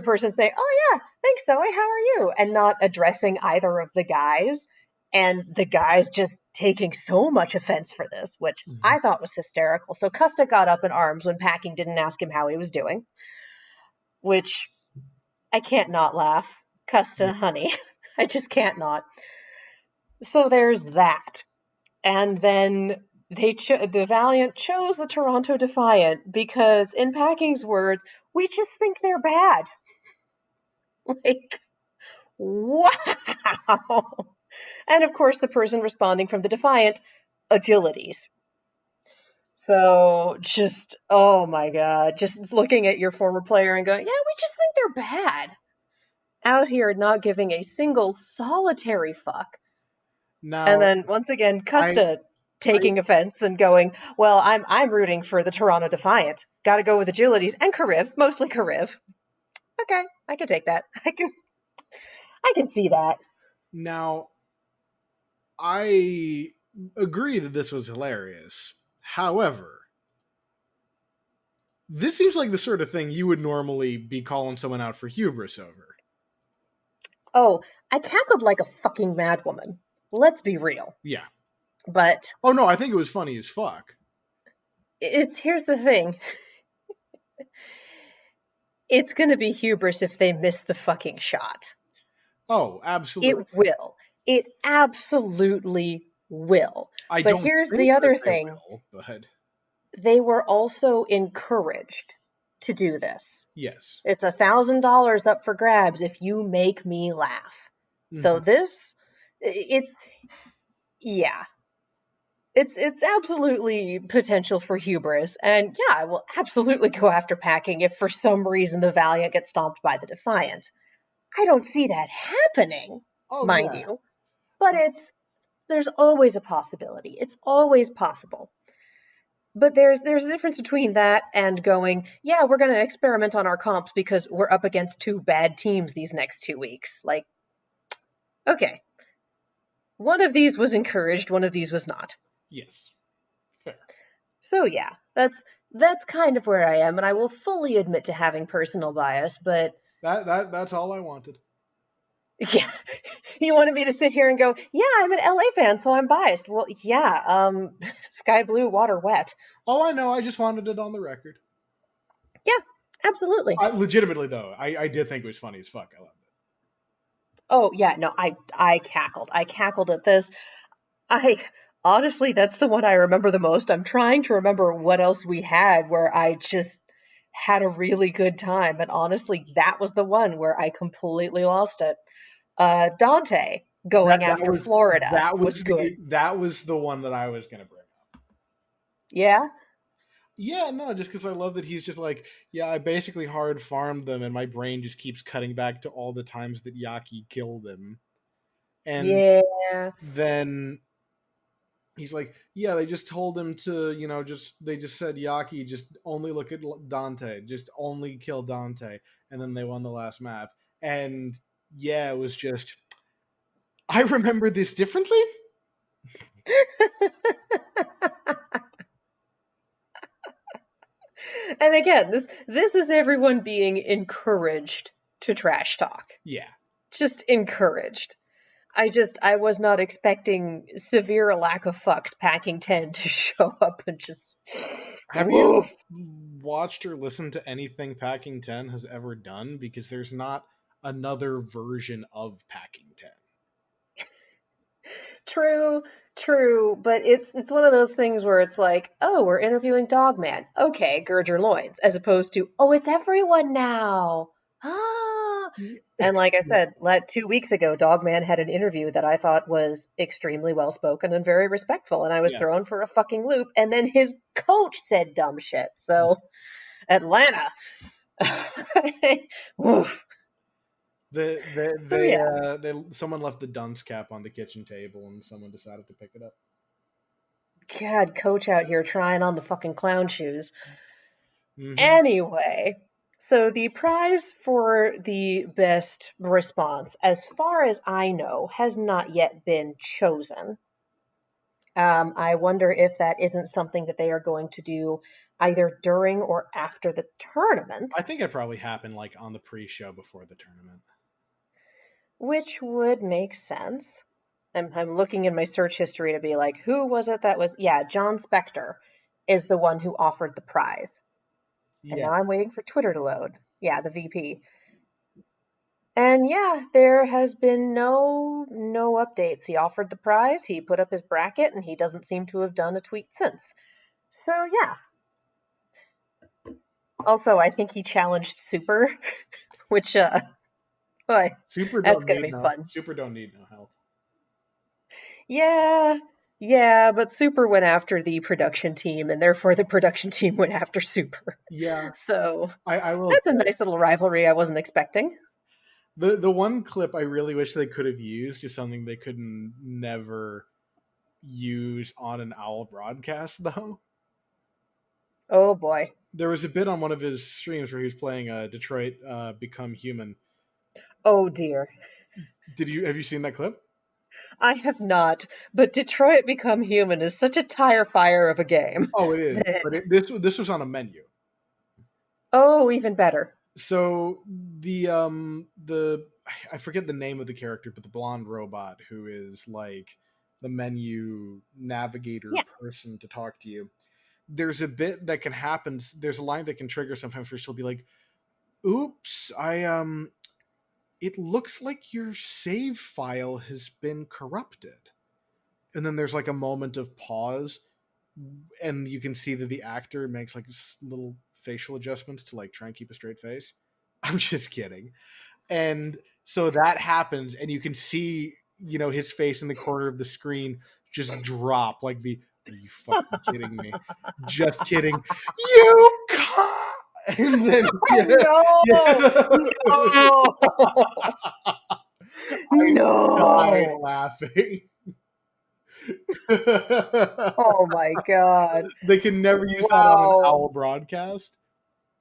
person saying, "Oh yeah, thanks Zoe, how are you?" and not addressing either of the guys, and the guys just taking so much offense for this, which I thought was hysterical. So Custa got up in arms when Packing didn't ask him how he was doing, which I can't not laugh. Custa, honey. I just can't not. So there's that. And then the Valiant chose the Toronto Defiant because, in Packing's words, we just think they're bad. Wow! And of course, the person responding from the Defiant, agilities. So just, oh my God, just looking at your former player and going, yeah, we just think they're bad. Out here not giving a single solitary fuck. Now, and then once again, cut to taking offense and going, well, I'm rooting for the Toronto Defiant. Got to go with agilities and Kariv, mostly Kariv. Okay, I can take that. I can see that. Now, I agree that this was hilarious. However, this seems like the sort of thing you would normally be calling someone out for hubris over. Oh, I cackled like a fucking madwoman. Let's be real. Yeah. But oh no, I think it was funny as fuck. Here's the thing. It's gonna be hubris if they miss the fucking shot. Oh, absolutely. It will. It absolutely will. But here's the other thing. But they were also encouraged to do this. Yes. It's $1,000 up for grabs if you make me laugh. Mm-hmm. So it's absolutely potential for hubris. And yeah, I will absolutely go after packing if for some reason the Valiant gets stomped by the Defiant. I don't see that happening, mind you. But there's always a possibility. It's always possible. But there's a difference between that and going, yeah, we're going to experiment on our comps because we're up against 2 bad teams these next 2 weeks. Like, okay. One of these was encouraged, one of these was not. Yes. Fair. So yeah, that's kind of where I am, and I will fully admit to having personal bias, but that's all I wanted. Yeah. You wanted me to sit here and go, yeah, I'm an LA fan, so I'm biased. Well, yeah, sky blue, water wet. Oh, I know. I just wanted it on the record. Yeah, absolutely. Legitimately, though, I did think it was funny as fuck. I loved it. Oh, yeah, no, I cackled. I cackled at this. Honestly, that's the one I remember the most. I'm trying to remember what else we had where I just had a really good time. And honestly, that was the one where I completely lost it. Dante going after Florida. That was good. That was the one that I was going to bring up. Yeah? Yeah, no, just because I love that he's just like, yeah, I basically hard farmed them and my brain just keeps cutting back to all the times that Yaki killed him. And yeah. Then he's like, yeah, they just told him to, they just said, Yaki, just only look at Dante, just only kill Dante. And then they won the last map. And yeah, it was just, I remember this differently. And again, this is everyone being encouraged to trash talk. Yeah. Just encouraged. I was not expecting severe lack of fucks packing 10 to show up and just... Have you watched or listened to anything Packing 10 has ever done? Because there's not another version of Packing 10. True, but it's one of those things where it's like, oh, we're interviewing Dogman. Okay, gird your loins. As opposed to, oh, it's everyone now. Ah. And like I said, 2 weeks ago, Dogman had an interview that I thought was extremely well-spoken and very respectful, and I was thrown for a fucking loop, and then his coach said dumb shit. So, Atlanta. Oof. Someone left the dunce cap on the kitchen table and someone decided to pick it up. God, coach out here trying on the fucking clown shoes. Mm-hmm. Anyway, so the prize for the best response, as far as I know, has not yet been chosen. I wonder if that isn't something that they are going to do either during or after the tournament. I think it probably happened like on the pre-show before the tournament. Which would make sense. I'm looking in my search history to be like, who was it that was... Yeah, John Spector is the one who offered the prize. Yeah. And now I'm waiting for Twitter to load. Yeah, the VP. And yeah, there has been no updates. He offered the prize, he put up his bracket, and he doesn't seem to have done a tweet since. So yeah. Also, I think he challenged Super, which boy, Super that's gonna be fun. Super don't need no help. Yeah, Yeah, but Super went after the production team, and therefore the production team went after Super. Yeah, So I will that's a say, nice little rivalry I wasn't expecting. the one clip I really wish they could have used is something they could never use on an Owl broadcast, though. Oh boy. There was a bit on one of his streams where he was playing Detroit Become Human. Oh dear. Have you seen that clip? I have not, but Detroit Become Human is such a tire fire of a game. Oh, it is. But this was on a menu. Oh, even better. So the I forget the name of the character, but the blonde robot who is like the menu navigator Yeah. person to talk to you. There's a bit that can happen. There's a line that can trigger sometimes where she'll be like, "Oops, it looks like your save file has been corrupted." And then there's like a moment of pause, and you can see that the actor makes like little facial adjustments to like try and keep a straight face. I'm just kidding. And so that happens, and you can see, his face in the corner of the screen just drop like the, are you fucking kidding me? Just kidding. You can't. And then Oh no! I died No! laughing. Oh my god. They can never use that on an Wow. Owl broadcast.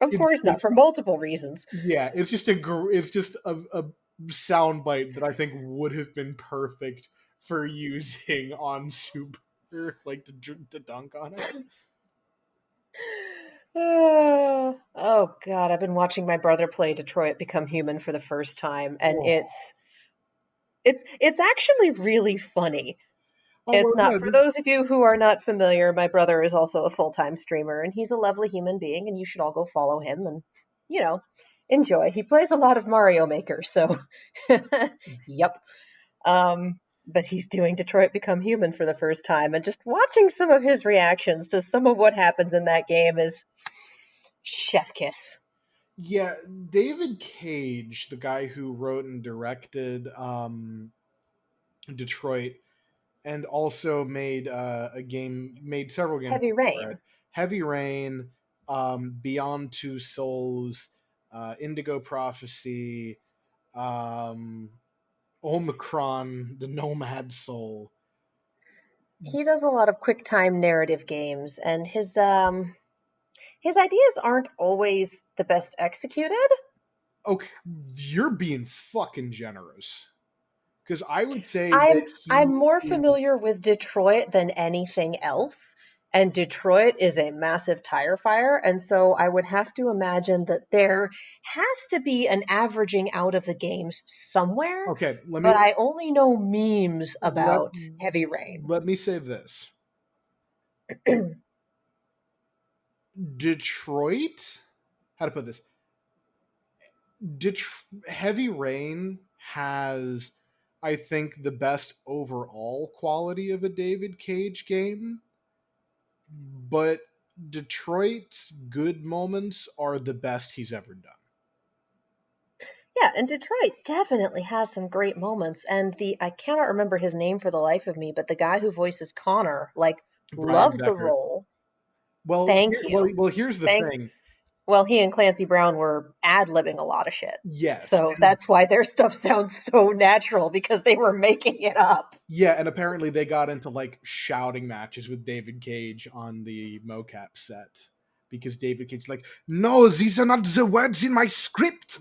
Of course not, It's for multiple reasons. yeah, it's just a sound bite that I think would have been perfect for using on Super, like to dunk on it. Oh god, I've been watching my brother play Detroit Become Human for the first time, and Oh, it's actually really funny. well, It's not, yeah, for those of you who are not familiar, my brother is also a full-time streamer, and he's a lovely human being, and you should all go follow him and, you know, enjoy. He plays a lot of Mario Maker, so yep. But he's doing Detroit Become Human for the first time, and just watching some of his reactions to some of what happens in that game is chef kiss. yeah. David Cage, the guy who wrote and directed Detroit, and also made several games Heavy for it. Rain. Heavy Rain, Beyond Two Souls, Indigo Prophecy, um, Omicron, the Nomad Soul. He does a lot of quick time narrative games, and his ideas aren't always the best executed. Okay, you're being fucking generous. Because I would say I'm that I'm he more is familiar with Detroit than anything else, and Detroit is a massive tire fire, and so I would have to imagine that there has to be an averaging out of the games somewhere, okay. but I only know memes Let about Heavy Rain. let me say this: Detroit. How to put this? Heavy Rain has, I think, the best overall quality of a David Cage game, but Detroit's good moments are the best he's ever done. Yeah, and Detroit definitely has some great moments, and I cannot remember his name for the life of me, but the guy who voices Connor, like, Brian loved the Decker. role. Well, Thank you. here's the Thank thing. Well, he and Clancy Brown were ad-libbing a lot of shit. Yes, So that's why their stuff sounds so natural, because they were making it up. yeah, and apparently they got into like shouting matches with David Cage on the mocap set because David Cage like, no, these are not the words in my script.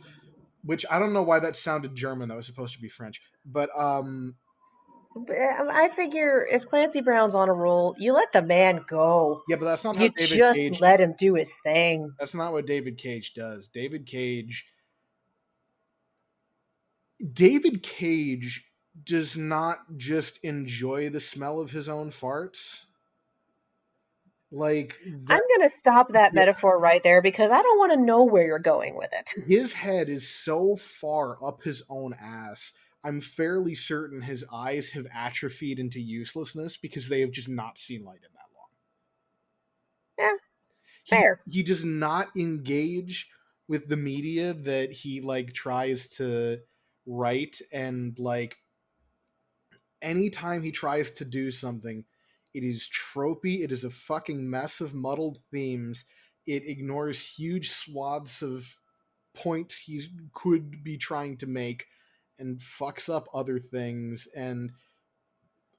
Which I don't know why that sounded German. That was supposed to be French. But I figure if Clancy Brown's on a roll, you let the man go. yeah, but that's not how You David just Cage. let him do his thing. That's not what David Cage does. David Cage does not just enjoy the smell of his own farts. Like that, I'm going to stop that yeah, metaphor right there because I don't want to know where you're going with it. his head is so far up his own ass. I'm fairly certain his eyes have atrophied into uselessness because they have just not seen light in that long. Yeah, he fair. he does not engage with the media that he like tries to write, and like anytime he tries to do something, It is tropey. It is a fucking mess of muddled themes. It ignores huge swaths of points he could be trying to make and fucks up other things. And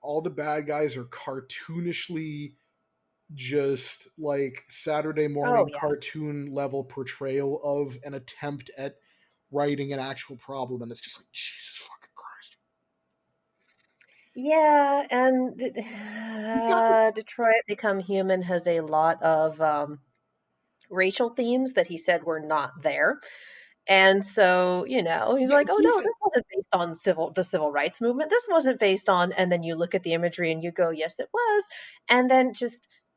all the bad guys are cartoonishly just like Saturday morning cartoon level portrayal of an attempt at writing an actual problem. And it's just like, Jesus fucking Christ. Yeah, and Detroit Become Human has a lot of racial themes that he said were not there. And so, he's like, oh no, this wasn't based on the civil rights movement. This wasn't based on, and then you look at the imagery and you go, yes, it was. And then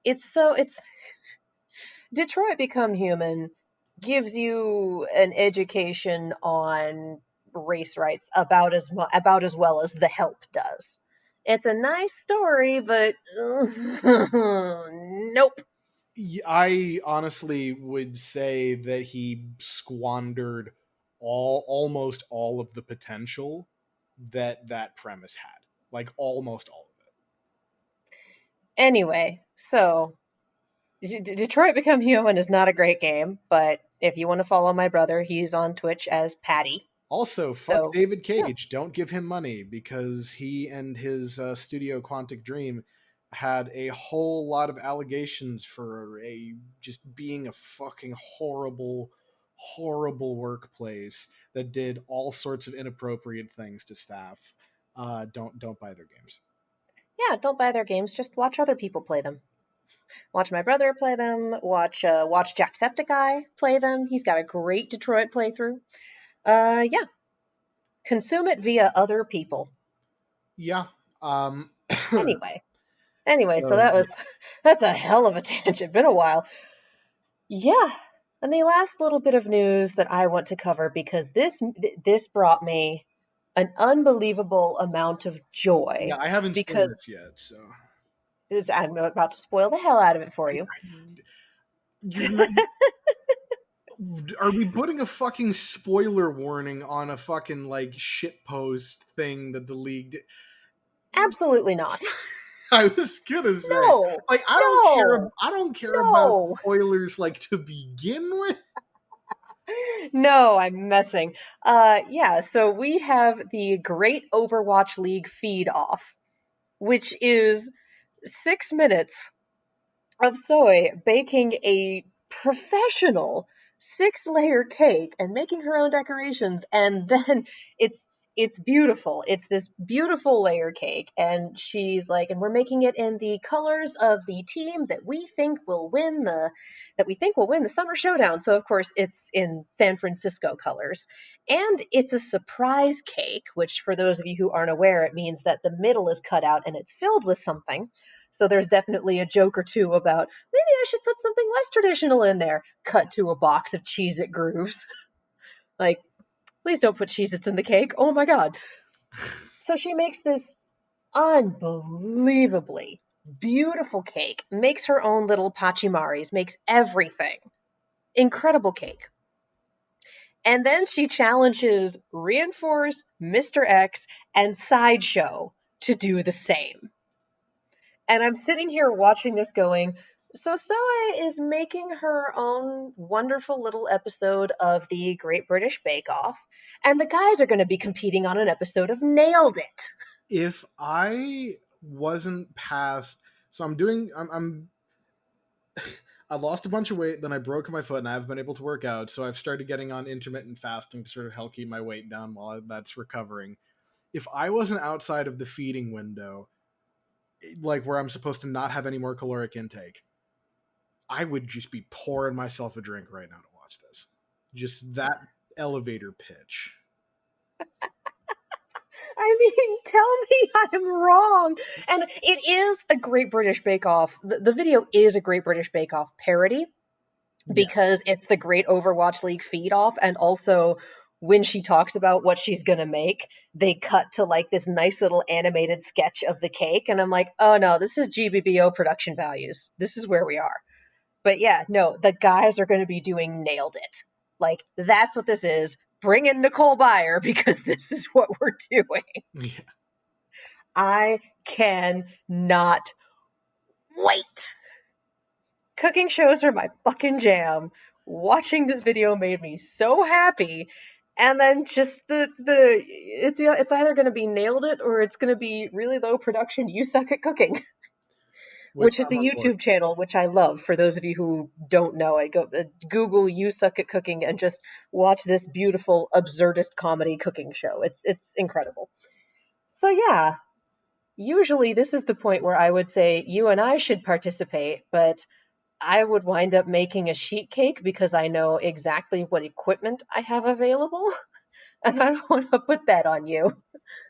it's Detroit Become Human gives you an education on race rights about as well as The Help does. It's a nice story, but nope. I honestly would say that he squandered almost all of the potential that premise had. Like almost all of it. Anyway, so Detroit Become Human is not a great game, but if you want to follow my brother, he's on Twitch as Patty. Also, fuck David Cage. Yeah. Don't give him money, because he and his studio Quantic Dream had a whole lot of allegations for just being a fucking horrible workplace that did all sorts of inappropriate things to staff. Don't buy their games. Yeah, don't buy their games. Just watch other people play them. Watch my brother play them. Watch Jacksepticeye play them. He's got a great Detroit playthrough. Yeah. Consume it via other people. Yeah. Anyway, so that's a hell of a tangent. Been a while. Yeah. And the last little bit of news that I want to cover, because this brought me an unbelievable amount of joy. Yeah, I haven't seen this yet, so I'm about to spoil the hell out of it for you. Are we putting a fucking spoiler warning on a fucking like shitpost thing that the league did? Absolutely not. I was gonna say, like, I don't care about spoilers, like, to begin with. No, I'm messing. Yeah, so we have the Great Overwatch League feed off, which is 6 minutes of Soy baking a professional 6-layer cake and making her own decorations, and then it's beautiful. It's this beautiful layer cake, and she's like, and we're making it in the colors of the team that we think will win the Summer Showdown. So of course it's in San Francisco colors, and it's a surprise cake, which for those of you who aren't aware, it means that the middle is cut out and it's filled with something. So there's definitely a joke or two about, maybe I should put something less traditional in there. Cut to a box of Cheez-It grooves. Like, please don't put Cheez-Its in the cake. Oh my God. So she makes this unbelievably beautiful cake, makes her own little pachimaris, makes everything. Incredible cake. And then she challenges Reinforce, Mr. X, and Sideshow to do the same. And I'm sitting here watching this going, so Soe is making her own wonderful little episode of the Great British Bake Off, and the guys are going to be competing on an episode of Nailed It. If I wasn't past, so I lost a bunch of weight, then I broke my foot, and I haven't been able to work out, so I've started getting on intermittent fasting to sort of help keep my weight down while that's recovering. If I wasn't outside of the feeding window, like where I'm supposed to not have any more caloric intake, I would just be pouring myself a drink right now to watch this. Just that elevator pitch. I mean, tell me I'm wrong. And it is a Great British Bake Off. The video is a Great British Bake Off parody, because it's the Great Overwatch League feed off, and also when she talks about what she's gonna make, they cut to like this nice little animated sketch of the cake, and I'm like, oh no, this is GBBO production values. This is where we are. But yeah, no, the guys are gonna be doing Nailed It. Like, that's what this is. Bring in Nicole Byer, because this is what we're doing. Yeah. I cannot wait. Cooking shows are my fucking jam. Watching this video made me so happy. And then just it's either going to be nailed it or it's going to be really low production. You suck at cooking, which is I'm a on board. YouTube channel which I love. For those of you who don't know, I go Google "You Suck at Cooking" and just watch this beautiful absurdist comedy cooking show. It's incredible. So yeah, usually this is the point where I would say you and I should participate, but I would wind up making a sheet cake because I know exactly what equipment I have available, and I don't want to put that on you.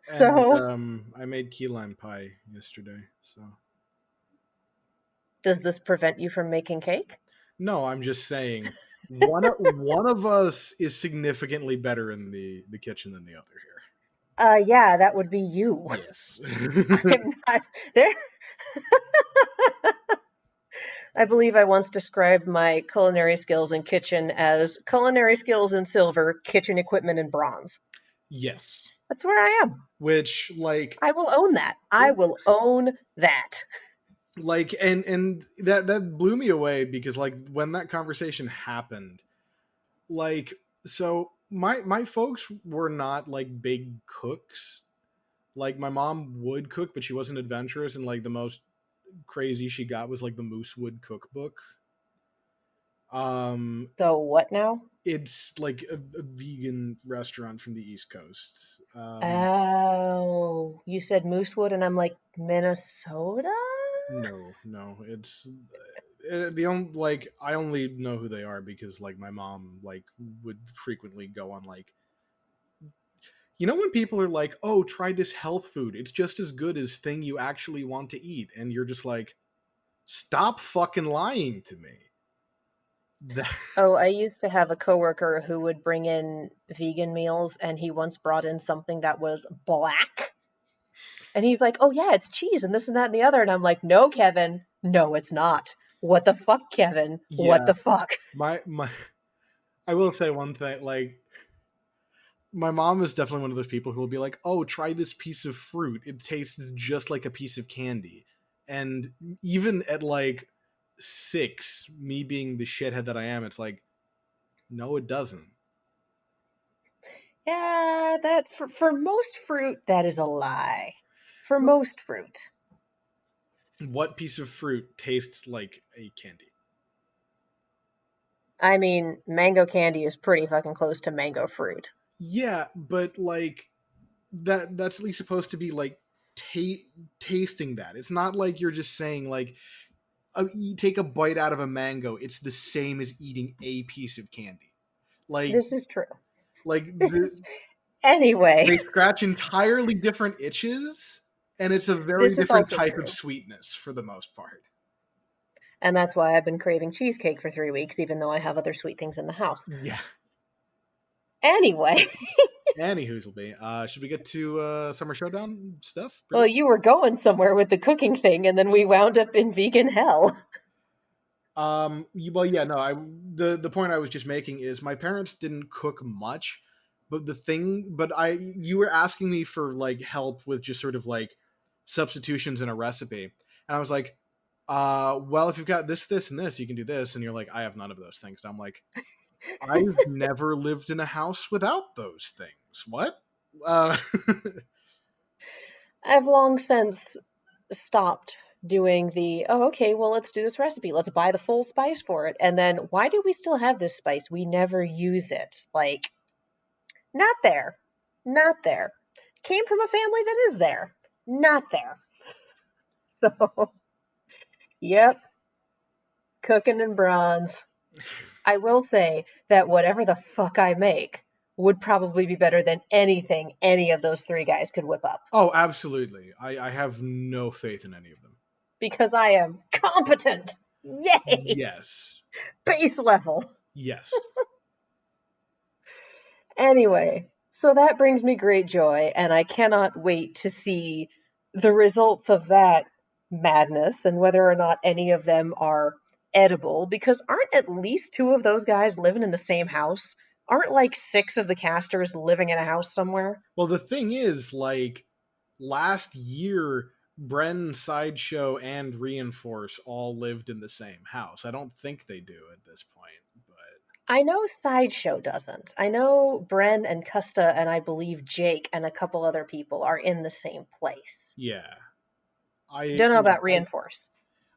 And So, I made key lime pie yesterday, so. does this prevent you from making cake? No, I'm just saying one of us is significantly better in the kitchen than the other here. Yeah, that would be you. Yes. I'm not there. I believe I once described my culinary skills in kitchen as culinary skills in silver, kitchen equipment in bronze. Yes. That's where I am. Which, like, I will own that. I will own that. like, and that blew me away because, like, when that conversation happened, like, so my folks were not like big cooks. Like, my mom would cook, but she wasn't adventurous, and like the most crazy she got was like the Moosewood cookbook. So what now? It's like a vegan restaurant from the East Coast. Oh, you said Moosewood, and I'm like, Minnesota? No, it's the only, like, I only know who they are because like my mom like would frequently go on, like, you know, when people are like, oh, try this health food, it's just as good as thing you actually want to eat, and you're just like, stop fucking lying to me. Oh, I used to have a coworker who would bring in vegan meals, and he once brought in something that was black. And he's like, oh, yeah, it's cheese and this and that and the other. And I'm like, no, Kevin, no, it's not. What the fuck, Kevin? What Yeah, the fuck? my I will say one thing, like, my mom is definitely one of those people who will be like, oh, try this piece of fruit, it tastes just like a piece of candy. And even at like 6, me being the shithead that I am, it's like, no, it doesn't. Yeah, that for most fruit, that is a lie. For most fruit. What piece of fruit tastes like a candy? I mean, mango candy is pretty fucking close to mango fruit. Yeah, but like, that's at least supposed to be like tasting that. It's not like you're just saying like, you take a bite out of a mango, it's the same as eating a piece of candy. Like, This is true. like This is anyway. they scratch entirely different itches, and it's a very This is different also type of true. sweetness for the most part. And that's why I've been craving cheesecake for 3 weeks, even though I have other sweet things in the house. Yeah. Anyway. Annie Hoozleby. Should we get to Summer Showdown stuff? Well, you were going somewhere with the cooking thing, and then we wound up in vegan hell. Well, yeah, no. The point I was just making is my parents didn't cook much, but you were asking me for like help with just sort of like substitutions in a recipe, and I was like, well, if you've got this, and this, you can do this, and you're like, I have none of those things, and I'm like, I've never lived in a house without those things. What? Uh, I've long since stopped doing oh, okay, well, let's do this recipe. Let's buy the full spice for it. And then, why do we still have this spice? We never use it. Like, not there. Not there. Came from a family that is there. Not there. So, yep, cooking in bronze. I will say that whatever the fuck I make would probably be better than anything any of those three guys could whip up. oh, absolutely. I have no faith in any of them. Because I am competent. Yay! Yes. Base level. Yes. Anyway, so that brings me great joy, and I cannot wait to see the results of that madness and whether or not any of them are edible, because aren't at least two of those guys living in the same house? Aren't like 6 of the casters living in a house somewhere? Well, the thing is, like, last year Bren, Sideshow, and Reinforce all lived in the same house. I don't think they do at this point, but I know Sideshow doesn't. I know Bren and Custa and I believe Jake and a couple other people are in the same place. yeah, Don't know about Reinforce.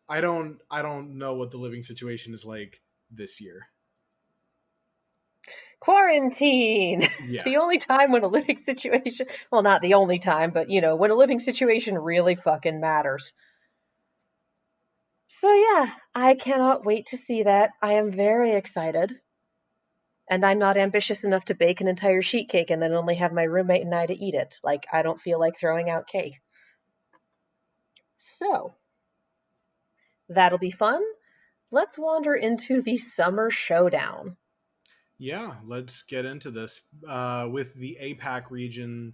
I don't know what the living situation is like this year. Quarantine. Yeah. The only time when a living situation, well, not the only time, but when a living situation really fucking matters. So yeah, I cannot wait to see that. I am very excited. And I'm not ambitious enough to bake an entire sheet cake and then only have my roommate and I to eat it. Like, I don't feel like throwing out cake. So, that'll be fun. Let's wander into the Summer Showdown. Yeah, let's get into this. With the APAC region,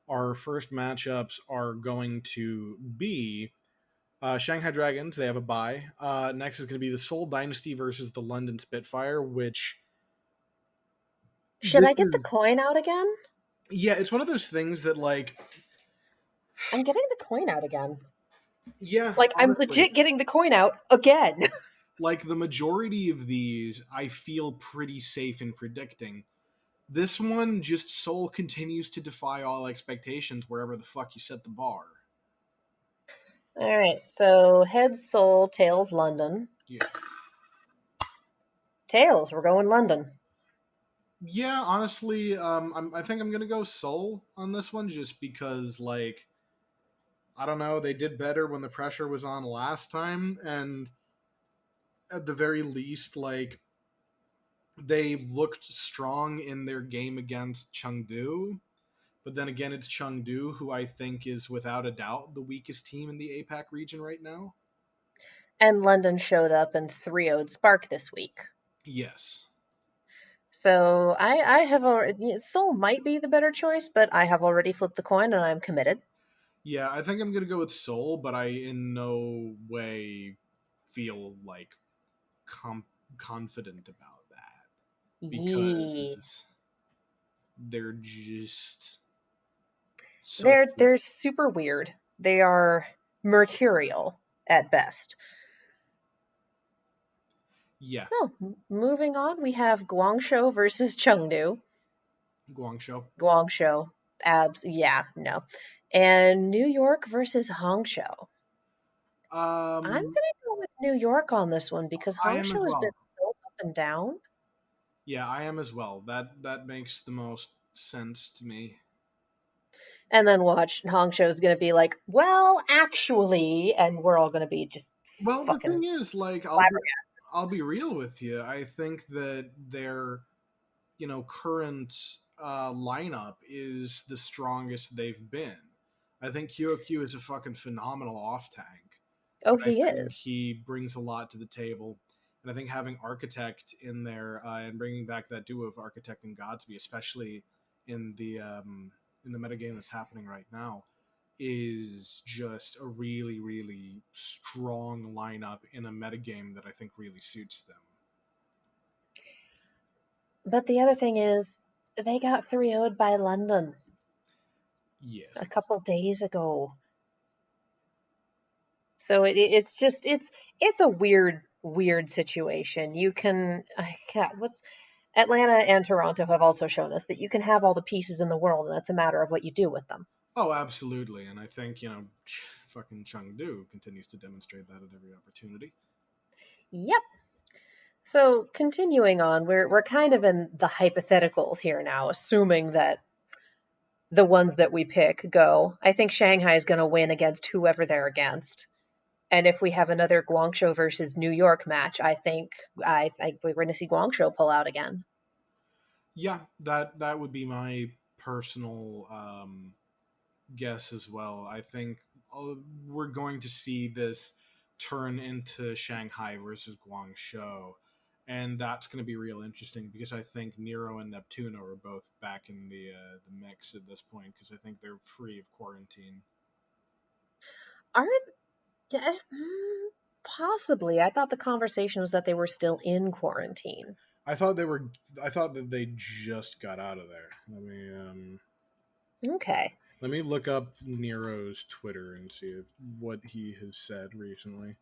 our first matchups are going to be Shanghai Dragons. They have a bye. Next is going to be the Seoul Dynasty versus the London Spitfire, which... Should I get the coin out again? Yeah, it's one of those things that, like... I'm getting the coin out again. Yeah, like, honestly. I'm legit getting the coin out again. Like, the majority of these, I feel pretty safe in predicting. This one, just Seoul continues to defy all expectations wherever the fuck you set the bar. Alright, so heads Seoul, tails London. Yeah. Tails, we're going London. Yeah, honestly, I think I'm gonna go Seoul on this one, just because, like, I don't know, they did better when the pressure was on last time, and at the very least, like, they looked strong in their game against Chengdu. But then again, it's Chengdu, who I think is without a doubt the weakest team in the APAC region right now. And London showed up and 3-0'd Spark this week. Yes. So I have already... Seoul might be the better choice, but I have already flipped the coin and I'm committed. Yeah, I think I'm going to go with Seoul, but I in no way feel, like, confident about that. Because they're just... They're super weird. They are mercurial at best. Yeah. So, moving on, we have Guangzhou versus Chengdu. Guangzhou. Yeah, no. And New York versus Hangzhou. I'm going to go with New York on this one because Hangzhou has been so up and down. Yeah, I am as well. That makes the most sense to me. And then watch, Hangzhou is going to be like, well, actually, and we're all going to be just Well, the thing is, like, I'll be real with you. I think that their, current lineup is the strongest they've been. I think QOQ is a fucking phenomenal off tank. Oh, he is. He brings a lot to the table. And I think having Architect in there and bringing back that duo of Architect and Godsby, especially in the metagame that's happening right now, is just a really, really strong lineup in a metagame that I think really suits them. But the other thing is, they got 3-0'd by London. Yes. A couple days ago. So it's a weird situation. You can... Atlanta and Toronto have also shown us that you can have all the pieces in the world, and it's a matter of what you do with them. Oh, absolutely. And I think, fucking Chengdu continues to demonstrate that at every opportunity. Yep. So, continuing on, we're kind of in the hypotheticals here now, assuming that the ones that we pick go. I think Shanghai is going to win against whoever they're against. And if we have another Guangzhou versus New York match, I think we're going to see Guangzhou pull out again. Yeah, that would be my personal guess as well. I think we're going to see this turn into Shanghai versus Guangzhou, and that's going to be real interesting because I think Nero and Neptuno are both back in the mix at this point because I think they're free of quarantine. Possibly. I thought the conversation was that they were still in quarantine. I thought that they just got out of there. Okay. Let me look up Nero's Twitter and see what he has said recently.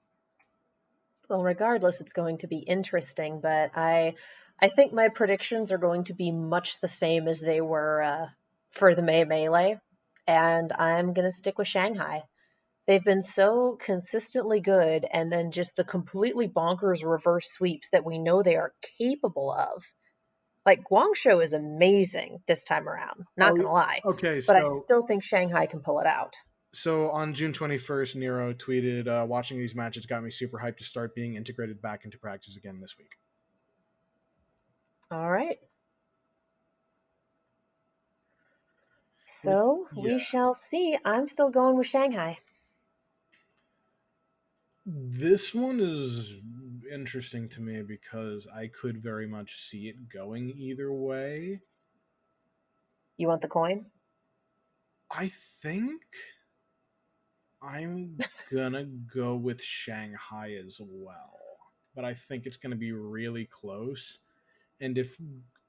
Well, regardless, it's going to be interesting, but I think my predictions are going to be much the same as they were for the May Melee, and I'm going to stick with Shanghai. They've been so consistently good, and then just the completely bonkers reverse sweeps that we know they are capable of. Like, Guangzhou is amazing this time around, not Oh, gonna lie, okay. but I still think Shanghai can pull it out. So on June 21st, Nero tweeted, "Watching these matches got me super hyped to start being integrated back into practice again this week." All right. So Yeah. we shall see. I'm still going with Shanghai. This one is interesting to me because I could very much see it going either way. You want the coin? I think I'm gonna go with Shanghai as well, but I think it's gonna be really close. And if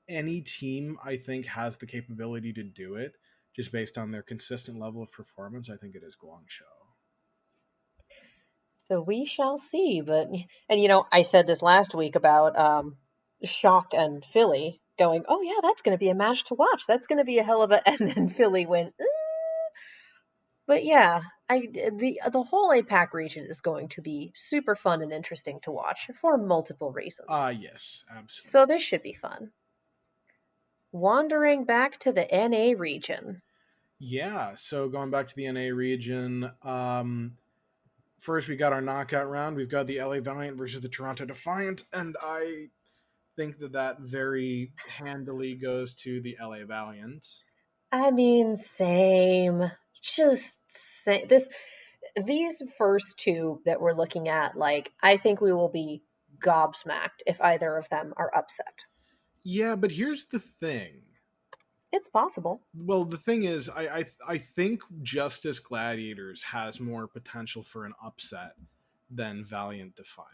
any team I think has the capability to do it, just based on their consistent level of performance, I think it is Guangzhou. So we shall see. But and I said this last week about Shock and Philly going, oh yeah, that's going to be a match to watch. That's going to be a hell of a. And then Philly went. But yeah, the whole APAC region is going to be super fun and interesting to watch for multiple reasons. Yes, absolutely. So this should be fun. Wandering back to the NA region. Yeah, so going back to the NA region, first we got our knockout round. We've got the LA Valiant versus the Toronto Defiant, and I think that very handily goes to the LA Valiant. I mean, same. Just same. These first two that we're looking at, like, I think we will be gobsmacked if either of them are upset. Yeah, but here's the thing. It's possible. Well, the thing is, I think Justice Gladiators has more potential for an upset than Valiant Defiant.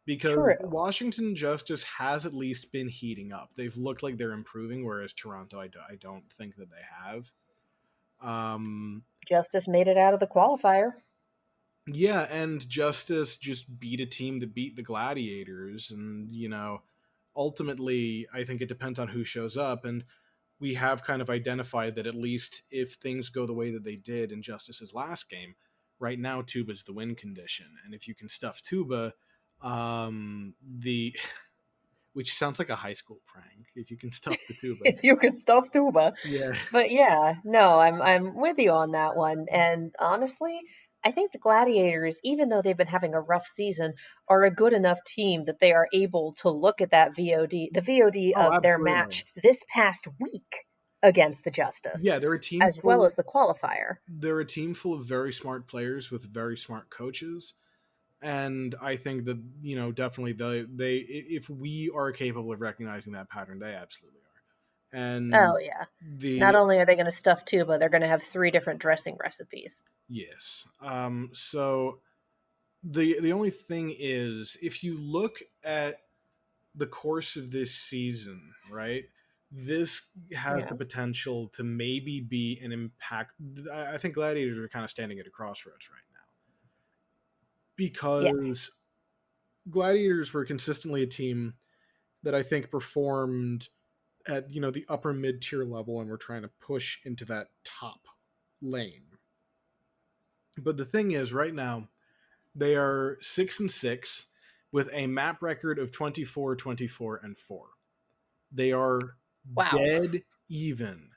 Because True. Washington Justice has at least been heating up. They've looked like they're improving, whereas Toronto, I don't think that they have. Justice made it out of the qualifier. Yeah, and Justice just beat a team that beat the Gladiators, and ultimately, I think it depends on who shows up, and we have kind of identified that at least if things go the way that they did in Justice's last game, right now Tuba's the win condition, and if you can stuff Tuba, the which sounds like a high school prank, if you can stuff the Tuba. If you can stuff Tuba. Yeah. But yeah, no, I'm with you on that one. And honestly, I think the Gladiators, even though they've been having a rough season, are a good enough team that they are able to look at that the VOD Oh, of their absolutely. match this past week against the Justice, Yeah, they're a team as well as the qualifier. they're a team full of very smart players with very smart coaches. And I think that definitely they if we are capable of recognizing that pattern, they absolutely are. And Oh yeah. Not the only are they going to stuff Tuba, they're going to have 3 different dressing recipes. yes, so the only thing is, if you look at the course of this season, right? This has the Yeah. potential to maybe be an impact. I think Gladiators are kind of standing at a crossroads right now Yes. because Gladiators were consistently a team that I think performed at the upper mid tier level, and we're trying to push into that top lane. But the thing is, right now they are 6-6 with a map record of 24, 24, and 4. They are Wow. dead even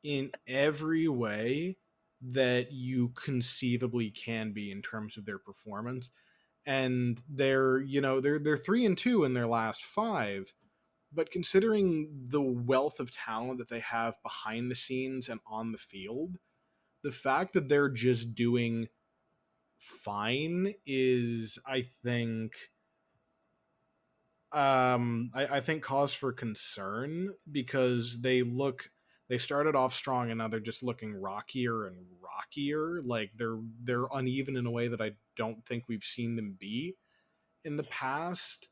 in every way that you conceivably can be in terms of their performance. And they're 3-2 in their last 5. But considering the wealth of talent that they have behind the scenes and on the field, the fact that they're just doing fine is, I think, I think cause for concern, because they started off strong and now they're just looking rockier and rockier. Like they're uneven in a way that I don't think we've seen them be in the past.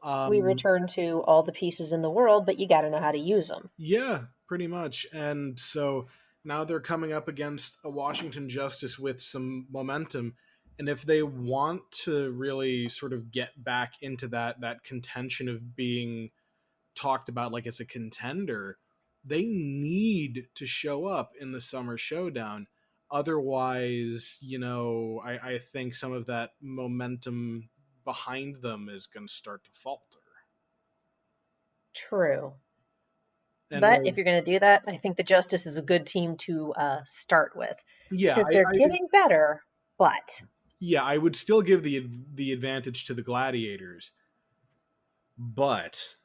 We Um, return to all the pieces in the world, but you got to know how to use them. yeah, pretty much. And so Now they're coming up against a Washington Justice with some momentum. And if they want to really sort of get back into that contention of being talked about like as a contender, they need to show up in the Summer Showdown. Otherwise, I think some of that momentum behind them is going to start to falter. True. And But if you're going to do that, I think the Justice is a good team to start with yeah, because they're getting better, but yeah, I would still give the advantage to the Gladiators, but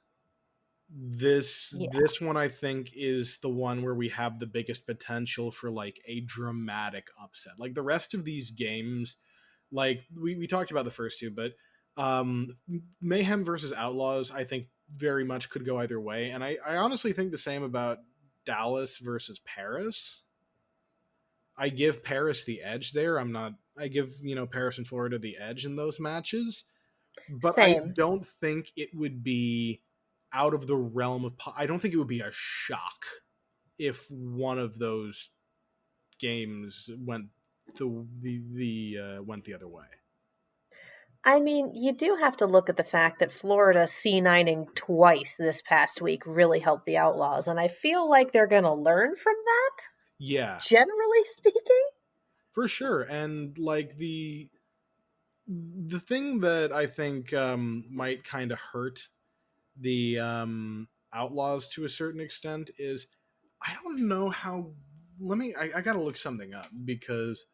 this one I think is the one where we have the biggest potential for like a dramatic upset. Like the rest of these games, like we talked about the first two, but Mayhem versus Outlaws I think very much could go either way, and I honestly think the same about Dallas versus Paris. I give Paris the edge there. I give, Paris and Florida the edge in those matches, but I same. don't think it would be out of the realm of. I don't think it would be a shock if one of those games went went the other way. I mean, you do have to look at the fact that Florida C9ing twice this past week really helped the Outlaws, and I feel like they're going to learn from that, Yeah, generally speaking. for sure. And like the thing that I think might kind of hurt the Outlaws to a certain extent is I don't know how. I gotta look something up because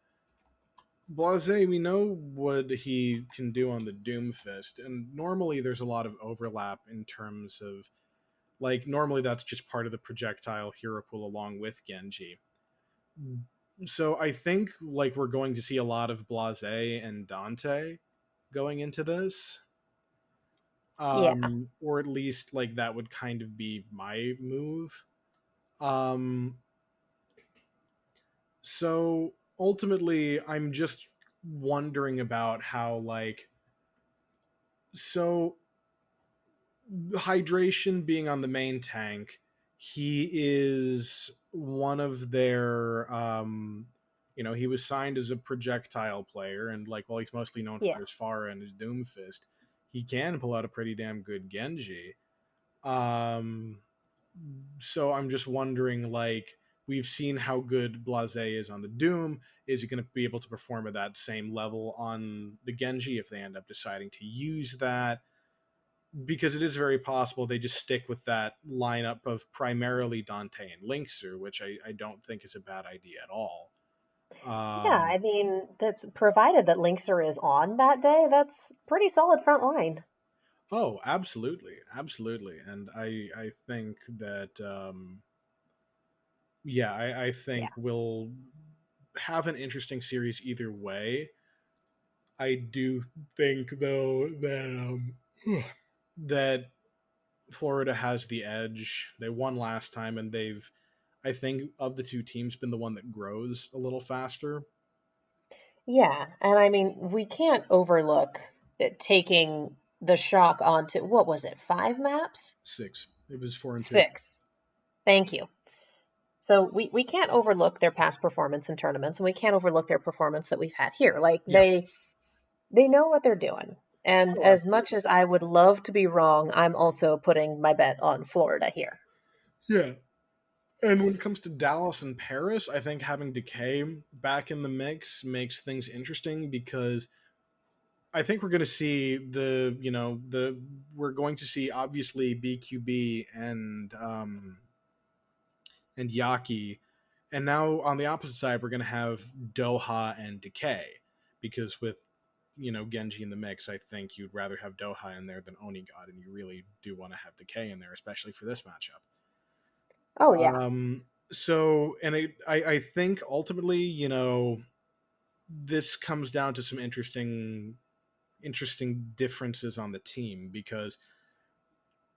Blase, we know what he can do on the Doomfist, and normally there's a lot of overlap in terms of like normally that's just part of the projectile hero pool along with Genji. So I think like we're going to see a lot of Blase and Dante going into this. Yeah. Or at least like that would kind of be my move. Um so ultimately I'm just wondering about how like so hydration being on the main tank, he is one of their he was signed as a projectile player, and like while he's mostly known Yeah. for his Pharah and his Doomfist, he can pull out a pretty damn good Genji. um so I'm just wondering, like, we've seen how good Blase is on the Doom. Is he going to be able to perform at that same level on the Genji if they end up deciding to use that? Because it is very possible they just stick with that lineup of primarily Dante and Linkser, which I don't think is a bad idea at all. Yeah, Um, I mean, that's provided that Linkser is on that day, that's pretty solid front line. oh, absolutely, absolutely, and I think that yeah, I Yeah. think we'll have an interesting series either way. I do think though that Florida has the edge. They won last time, and they've, I think, of the two teams, been the one that grows a little faster. Yeah, and I mean, we can't overlook it taking the shock onto, what was it, 5 maps? 6. It was 4-2. 6. Thank you. So we can't overlook their past performance in tournaments, and we can't overlook their performance that we've had here. Like Yeah. they know what they're doing. And Oh, as much as I would love to be wrong, I'm also putting my bet on Florida here. yeah. And when it comes to Dallas and Paris, I think having Decay back in the mix makes things interesting because I think we're going to see we're going to see obviously BQB and Yaki, and now on the opposite side we're going to have Doha and Decay, because with Genji in the mix, I think you'd rather have Doha in there than Onigod, and you really do want to have Decay in there, especially for this matchup. Oh yeah. So, and I think ultimately, this comes down to some interesting differences on the team, because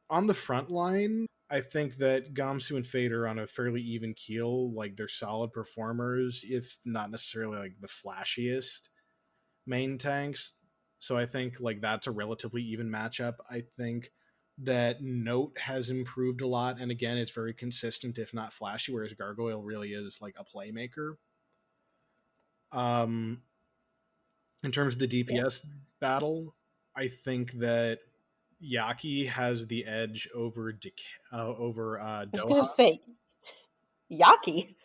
on the front line, I think that Gamsu and Fade are on a fairly even keel. Like, they're solid performers, if not necessarily like the flashiest main tanks. So I think like that's a relatively even matchup. I think that Note has improved a lot, and again, it's very consistent, if not flashy, whereas Gargoyle really is like a playmaker. In terms of the DPS battle, I think that Yaki has the edge over I was going Doha. to say, Yaki.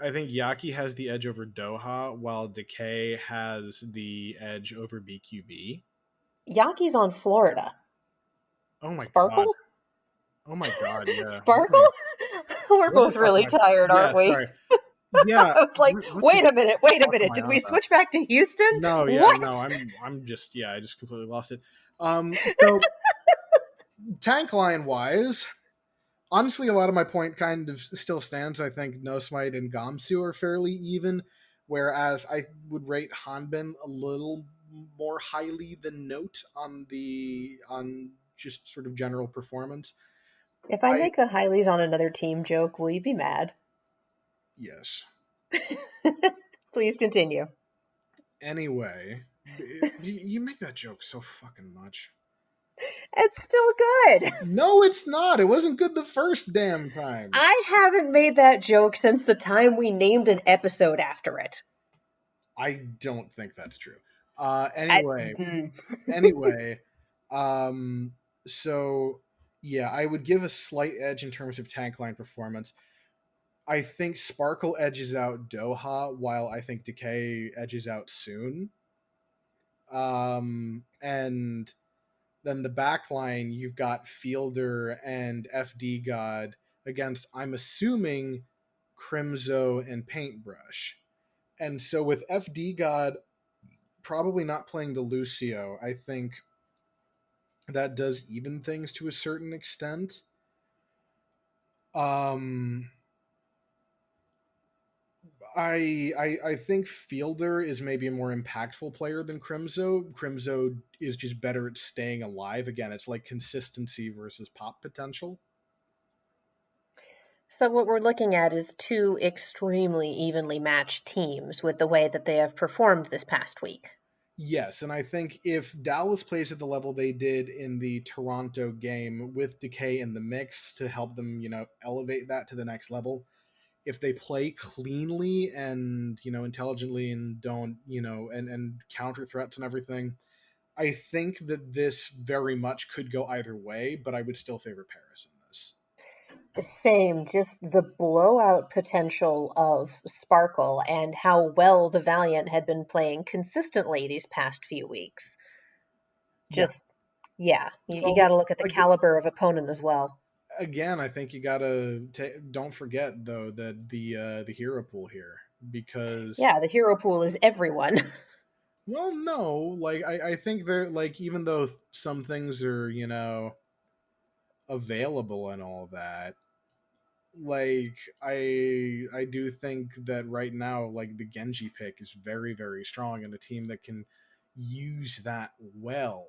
I think Yaki has the edge over Doha, while Decay has the edge over BQB. Yaki's on Florida. Oh my god. Sparkle? Oh my god, yeah. Sparkle? We're What the both fuck really am I? tired, Yeah, aren't we? sorry. Yeah, I was like, what the wait a minute. fuck am I Did we on about? switch back to Houston? No, yeah, What? no, I'm just I just completely lost it. So tank line wise, honestly, a lot of my point kind of still stands. I think No Smite and Gamsu are fairly even, whereas I would rate Hanbin a little more highly than Note on just sort of general performance. If I make a Hylies on another team joke, will you be mad? Yes. Please continue. Anyway, you make that joke so fucking much. It's still good. No, it's not. It wasn't good the first damn time. I haven't made that joke since the time we named an episode after it. I don't think that's true. Mm. Anyway, so yeah, I would give a slight edge in terms of tank line performance. I think Sparkle edges out Doha, while I think Decay edges out Soon. And then the back line, you've got Fielder and FD God against, I'm assuming, Crimzo and Paintbrush. And so with FD God probably not playing the Lucio, I think that does even things to a certain extent. I think Fielder is maybe a more impactful player than Crimzo. Crimzo is just better at staying alive. Again, it's like consistency versus pop potential. So what we're looking at is two extremely evenly matched teams with the way that they have performed this past week. Yes, and I think if Dallas plays at the level they did in the Toronto game with Decay in the mix to help them, elevate that to the next level, if they play cleanly and, intelligently and don't, and counter threats and everything, I think that this very much could go either way, but I would still favor Paris in this. Same, just the blowout potential of Sparkle and how well the Valiant had been playing consistently these past few weeks. You got to look at the caliber of opponent as well. Again, I think you gotta don't forget though that the hero pool here, because the hero pool is everyone. Well, no, like I think they're like, even though some things are available and all that, like I do think that right now, like, the Genji pick is very, very strong, and a team that can use that well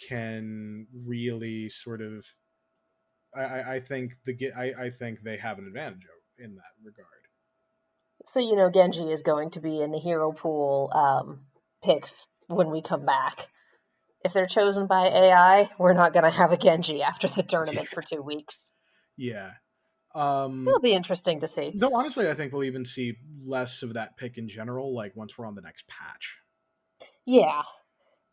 can really sort of I think I think they have an advantage in that regard. So Genji is going to be in the hero pool picks when we come back. If they're chosen by AI, we're not going to have a Genji after the tournament for 2 weeks. Yeah. It'll be interesting to see. Though honestly, I think we'll even see less of that pick in general, like once we're on the next patch. Yeah.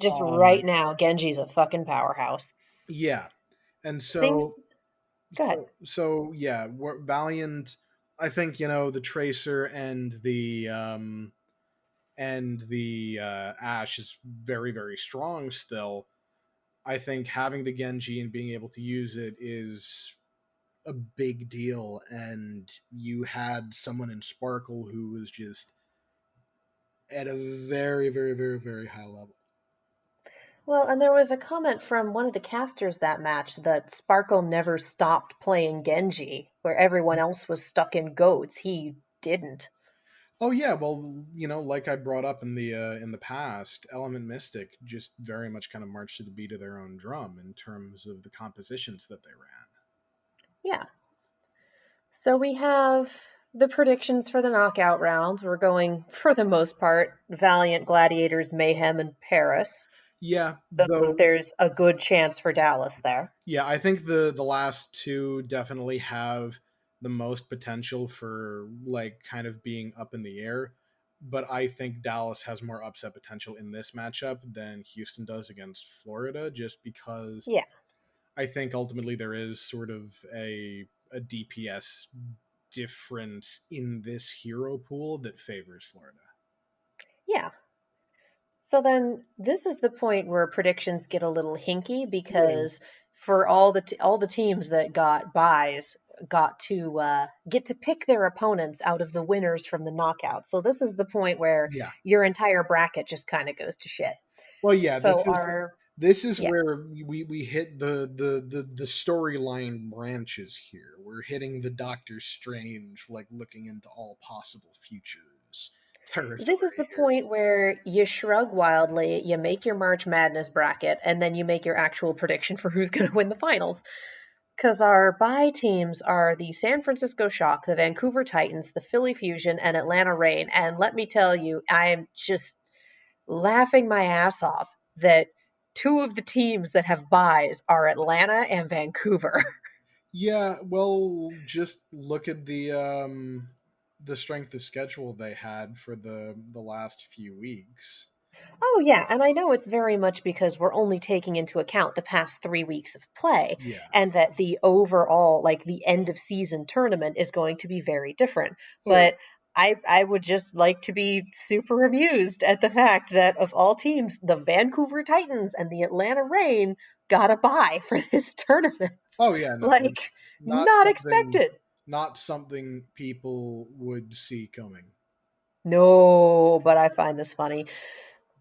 Just right now, Genji's a fucking powerhouse. Yeah. And so Go ahead. So yeah, Valiant, I think, the Tracer and the Ashe is very, very strong still. I think having the Genji and being able to use it is a big deal, and you had someone in Sparkle who was just at a very, very, very, very high level. Well, and there was a comment from one of the casters that match that Sparkle never stopped playing Genji, where everyone else was stuck in goats. He didn't. Oh yeah, well, like I brought up in the past, Element Mystic just very much kind of marched to the beat of their own drum in terms of the compositions that they ran. Yeah. So we have the predictions for the knockout rounds. We're going, for the most part, Valiant, Gladiators, Mayhem, and Paris. Yeah, So though. there's a good chance for Dallas there. Yeah, I think the last two definitely have the most potential for like kind of being up in the air. But I think Dallas has more upset potential in this matchup than Houston does against Florida, just because Yeah. I think ultimately there is sort of a DPS difference in this hero pool that favors Florida. Yeah. So then this is the point where predictions get a little hinky Right. because for all the teams that got buys got to get to pick their opponents out of the winners from the knockout. So this is the point where Yeah. your entire bracket just kind of goes to shit. Well, yeah, So our this is yeah. where we hit the storyline branches here. We're hitting the Doctor Strange, like looking into all possible futures This is territory the here. point where you shrug wildly, you make your March Madness bracket, and then you make your actual prediction for who's going to win the finals. Because our bye teams are the San Francisco Shock, the Vancouver Titans, the Philly Fusion, and Atlanta Reign. And let me tell you, I am just laughing my ass off that two of the teams that have buys are Atlanta and Vancouver. Yeah, well, just look at the strength of schedule they had for the last few weeks. Oh, yeah, and I know it's very much because we're only taking into account the past 3 weeks of play, Yeah. and that the overall, like the end of season tournament, is going to be very different. Oh yeah. But I would just like to be super amused at the fact that of all teams, the Vancouver Titans and the Atlanta Reign got a bye for this tournament. Oh yeah, no. Like, Not not something expected. not something people would see coming. No, but I find this funny.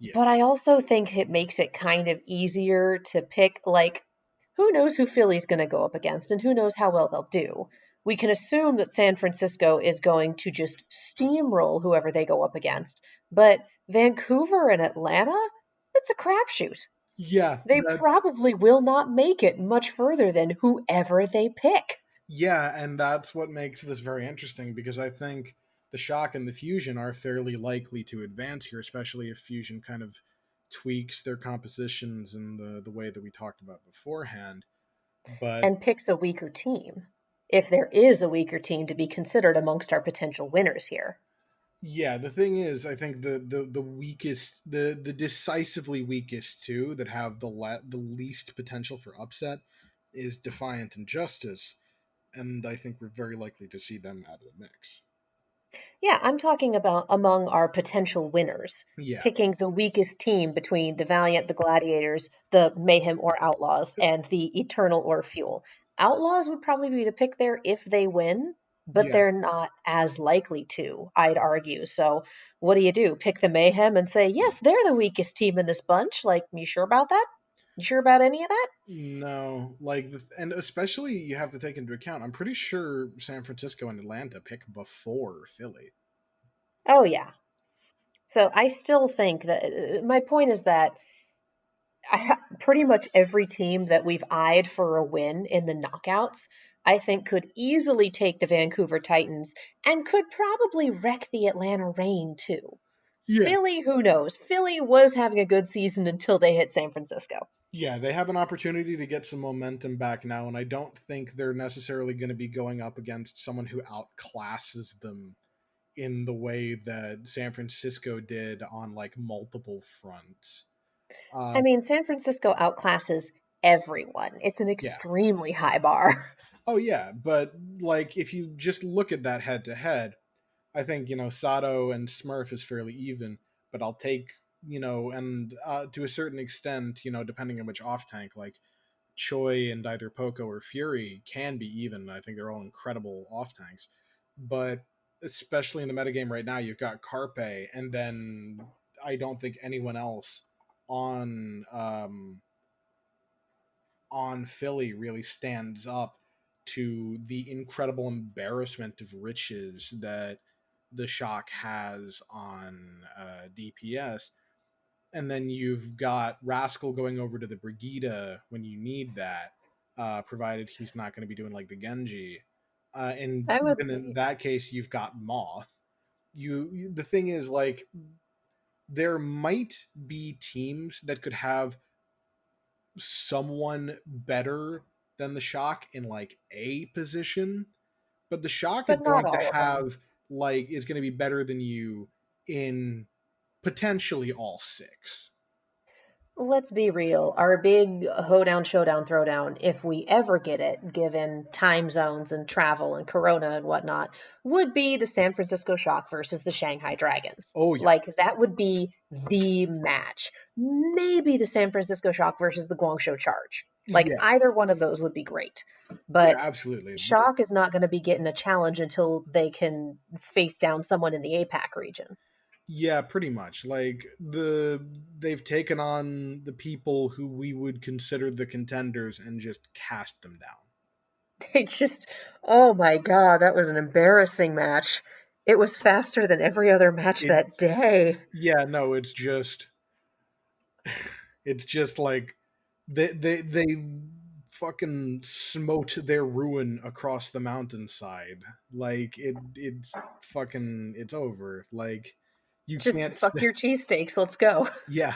Yeah. But I also think it makes it kind of easier to pick, like, who knows who Philly's going to go up against and who knows how well they'll do. We can assume that San Francisco is going to just steamroll whoever they go up against. But Vancouver and Atlanta, it's a crapshoot. Yeah, They probably will not make it much further than whoever they pick. yeah, and that's what makes this very interesting because I think the Shock and the Fusion are fairly likely to advance here, especially if Fusion kind of tweaks their compositions in the way that we talked about beforehand. But And picks a weaker team, if there is a weaker team to be considered amongst our potential winners here. yeah, the thing is, I think the weakest, the decisively weakest two that have the least potential for upset is Defiant and Justice, and I think we're very likely to see them out of the mix. Yeah, I'm talking about among our potential winners, Yeah, picking the weakest team between the Valiant, the Gladiators, the Mayhem or Outlaws, and the Eternal or Fuel. Outlaws would probably be the pick there if they win, but yeah, they're not as likely to, I'd argue. So what do? Pick the Mayhem and say, yes, they're the weakest team in this bunch. Like, you sure about that? You sure about any of that? no, like, and especially you have to take into account. I'm pretty sure San Francisco and Atlanta pick before Philly. Oh, yeah. So I still think that my point is that pretty much every team that we've eyed for a win in the knockouts, I think could easily take the Vancouver Titans and could probably wreck the Atlanta Reign too. Yeah, Philly, who knows? Philly was having a good season until they hit San Francisco. yeah, they have an opportunity to get some momentum back now, and I don't think they're necessarily going to be going up against someone who outclasses them in the way that San Francisco did on like multiple fronts. I Um, mean, San Francisco outclasses everyone. It's an yeah. extremely high bar. Oh yeah, but like if you just look at that head to head, I think Sato and Smurf is fairly even, but I'll take and to a certain extent, depending on which off tank, like Choi and either Poco or Fury can be even. I think they're all incredible off tanks, but especially in the metagame right now, you've got Carpe, and then I don't think anyone else on on Philly really stands up to the incredible embarrassment of riches that the Shock has on DPS. And then you've got Rascal going over to the Brigida when you need that, provided he's not going to be doing like the Genji. And I would even in that case, you've got Moth. The thing is, like, there might be teams that could have someone better than the Shock in like a position, but the Shock is but not going to all of them. have like is going to be better than you in potentially all six. Let's be real. Our big hoedown, showdown, throwdown, if we ever get it, given time zones and travel and Corona and whatnot, would be the San Francisco Shock versus the Shanghai Dragons. Oh yeah, Like, that would be the match. Maybe the San Francisco Shock versus the Guangzhou Charge. Like, yeah, either one of those would be great. yeah, But absolutely. Shock is not going to be getting a challenge until they can face down someone in the APAC region. Yeah, pretty much. Like they've taken on the people who we would consider the contenders and just cast them down. They just, oh my God, that was an embarrassing match. It was faster than every other match It that day. yeah, no, it's just like they fucking smote their ruin across the mountainside. Like it's fucking it's over. Like you Just can't fuck your cheesesteaks, let's go. yeah,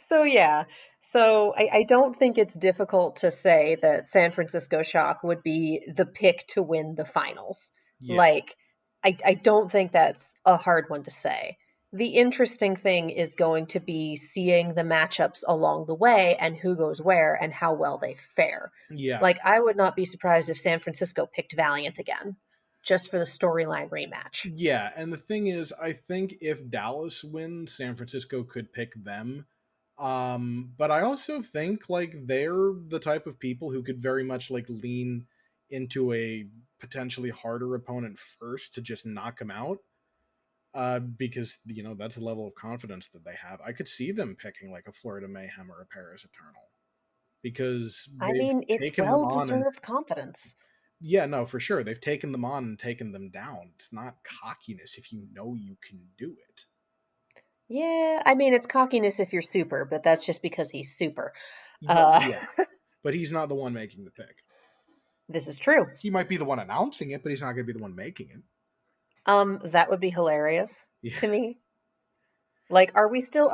So yeah, so I don't think it's difficult to say that San Francisco Shock would be the pick to win the finals. yeah. Like, I don't think that's a hard one to say. The interesting thing is going to be seeing the matchups along the way and who goes where and how well they fare. Yeah. Like, I would not be surprised if San Francisco picked Valiant again, just for the storyline rematch. Yeah, and the thing is, I think if Dallas wins, San Francisco could pick them. But I also think like they're the type of people who could very much like lean into a potentially harder opponent first to just knock them out. Because you know that's the level of confidence that they have. I could see them picking like a Florida Mayhem or a Paris Eternal because I they've mean, it's taken them well on and deserved confidence. yeah, no, for sure. They've taken them on and taken them down. It's not cockiness if you know you can do it. Yeah, I mean, it's cockiness if you're super, but that's just because he's super. But Uh, yeah, but he's not the one making the pick. this is true. He might be the one announcing it, but he's not going to be the one making it. That would be hilarious Yeah, to me. Like, are we still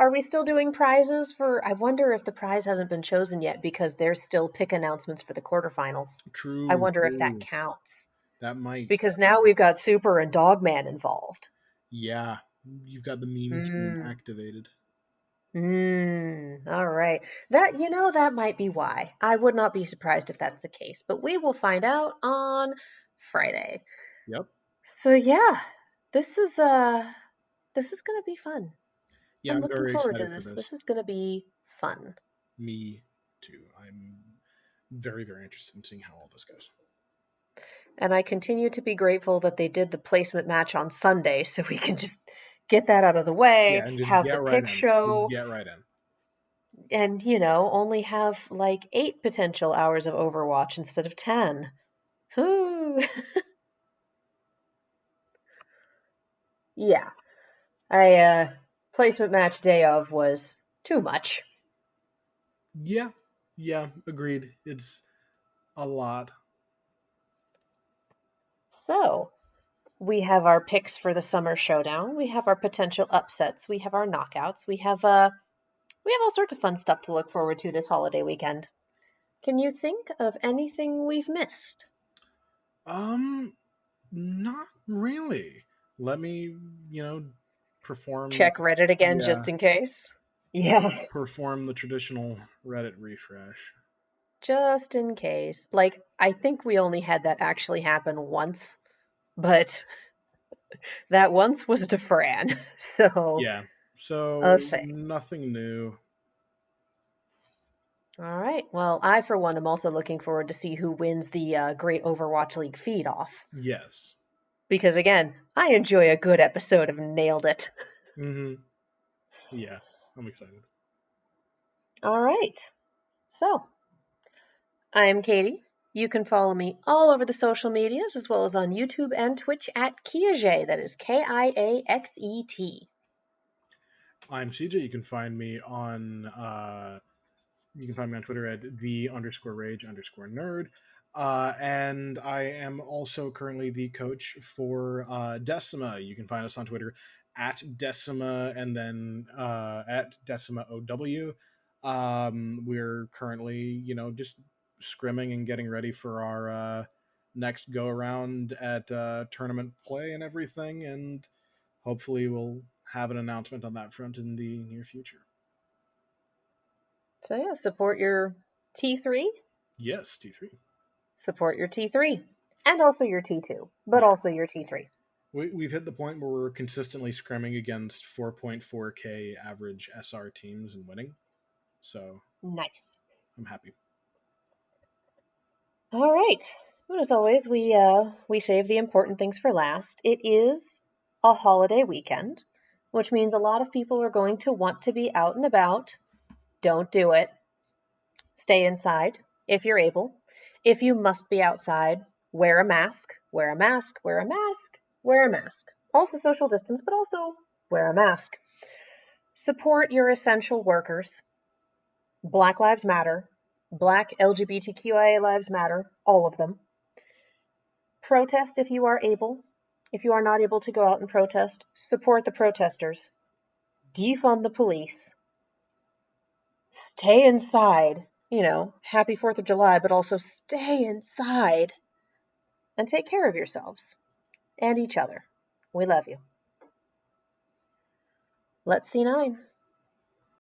doing prizes for? I wonder if the prize hasn't been chosen yet because there's still pick announcements for the quarterfinals. I true, wonder if that true. counts That might. because now we've got Super and Dogman involved. Yeah, you've got the meme team Hmm. activated. All right. That might be why. I would not be surprised if that's the case, but we will find out on Friday. Yep. So yeah, this is this is going to be fun. Yeah, I'm I'm looking very forward to excited for this. this. This is going to be fun. Me too. I'm very, very interested in seeing how all this goes. And I continue to be grateful that they did the placement match on Sunday so we can just get that out of the way, Yeah, and just have the get right pick in. Just show, get right in. and only have like 8 potential hours of Overwatch instead of 10. Whew. Yeah. I placement match day of was too much. Yeah, yeah, agreed. It's a lot. So, we have our picks for the Summer Showdown. We have our potential upsets. We have our knockouts. We have all sorts of fun stuff to look forward to this holiday weekend. Can you think of anything we've missed? Um, not really. Let me, you know, perform. Check Reddit again Yeah, just in case. Yeah, perform the traditional Reddit refresh. just in case. Like, I think we only had that actually happen once, but that once was to Fran. So, Yeah. So a thing. nothing new. All right. Well, I, for one, am also looking forward to see who wins the Great Overwatch League feed off. Yes. Because, again, I enjoy a good episode of Nailed It. Mm-hmm. Yeah, I'm excited. All right. So, I'm Katie. You can follow me all over the social medias as well as on YouTube and Twitch at Kiaxet. That is Kiaxet. I'm CJ. You can find me on Twitter at the_rage_nerd. And I am also currently the coach for Decima. You can find us on Twitter at Decima and then at Decima OW. We're currently, just scrimming and getting ready for our next go around at tournament play and everything, and hopefully we'll have an announcement on that front in the near future. So yeah, support your T3. Yes, T3. Support your T3 and also your T2, but also your T3. We've hit the point where we're consistently scrimming against 4.4K average SR teams and winning. So nice. I'm happy. All right. Well, as always, we save the important things for last. It is a holiday weekend, which means a lot of people are going to want to be out and about. Don't do it. Stay inside if you're able. If you must be outside, wear a mask, wear a mask, wear a mask, wear a mask. Also social distance, but also wear a mask. Support your essential workers. Black Lives Matter. Black LGBTQIA lives matter. All of them. Protest if you are able. If you are not able to go out and protest, support the protesters. Defund the police. Stay inside. Happy 4th of July, but also stay inside. And take care of yourselves and each other. We love you. Let's C9.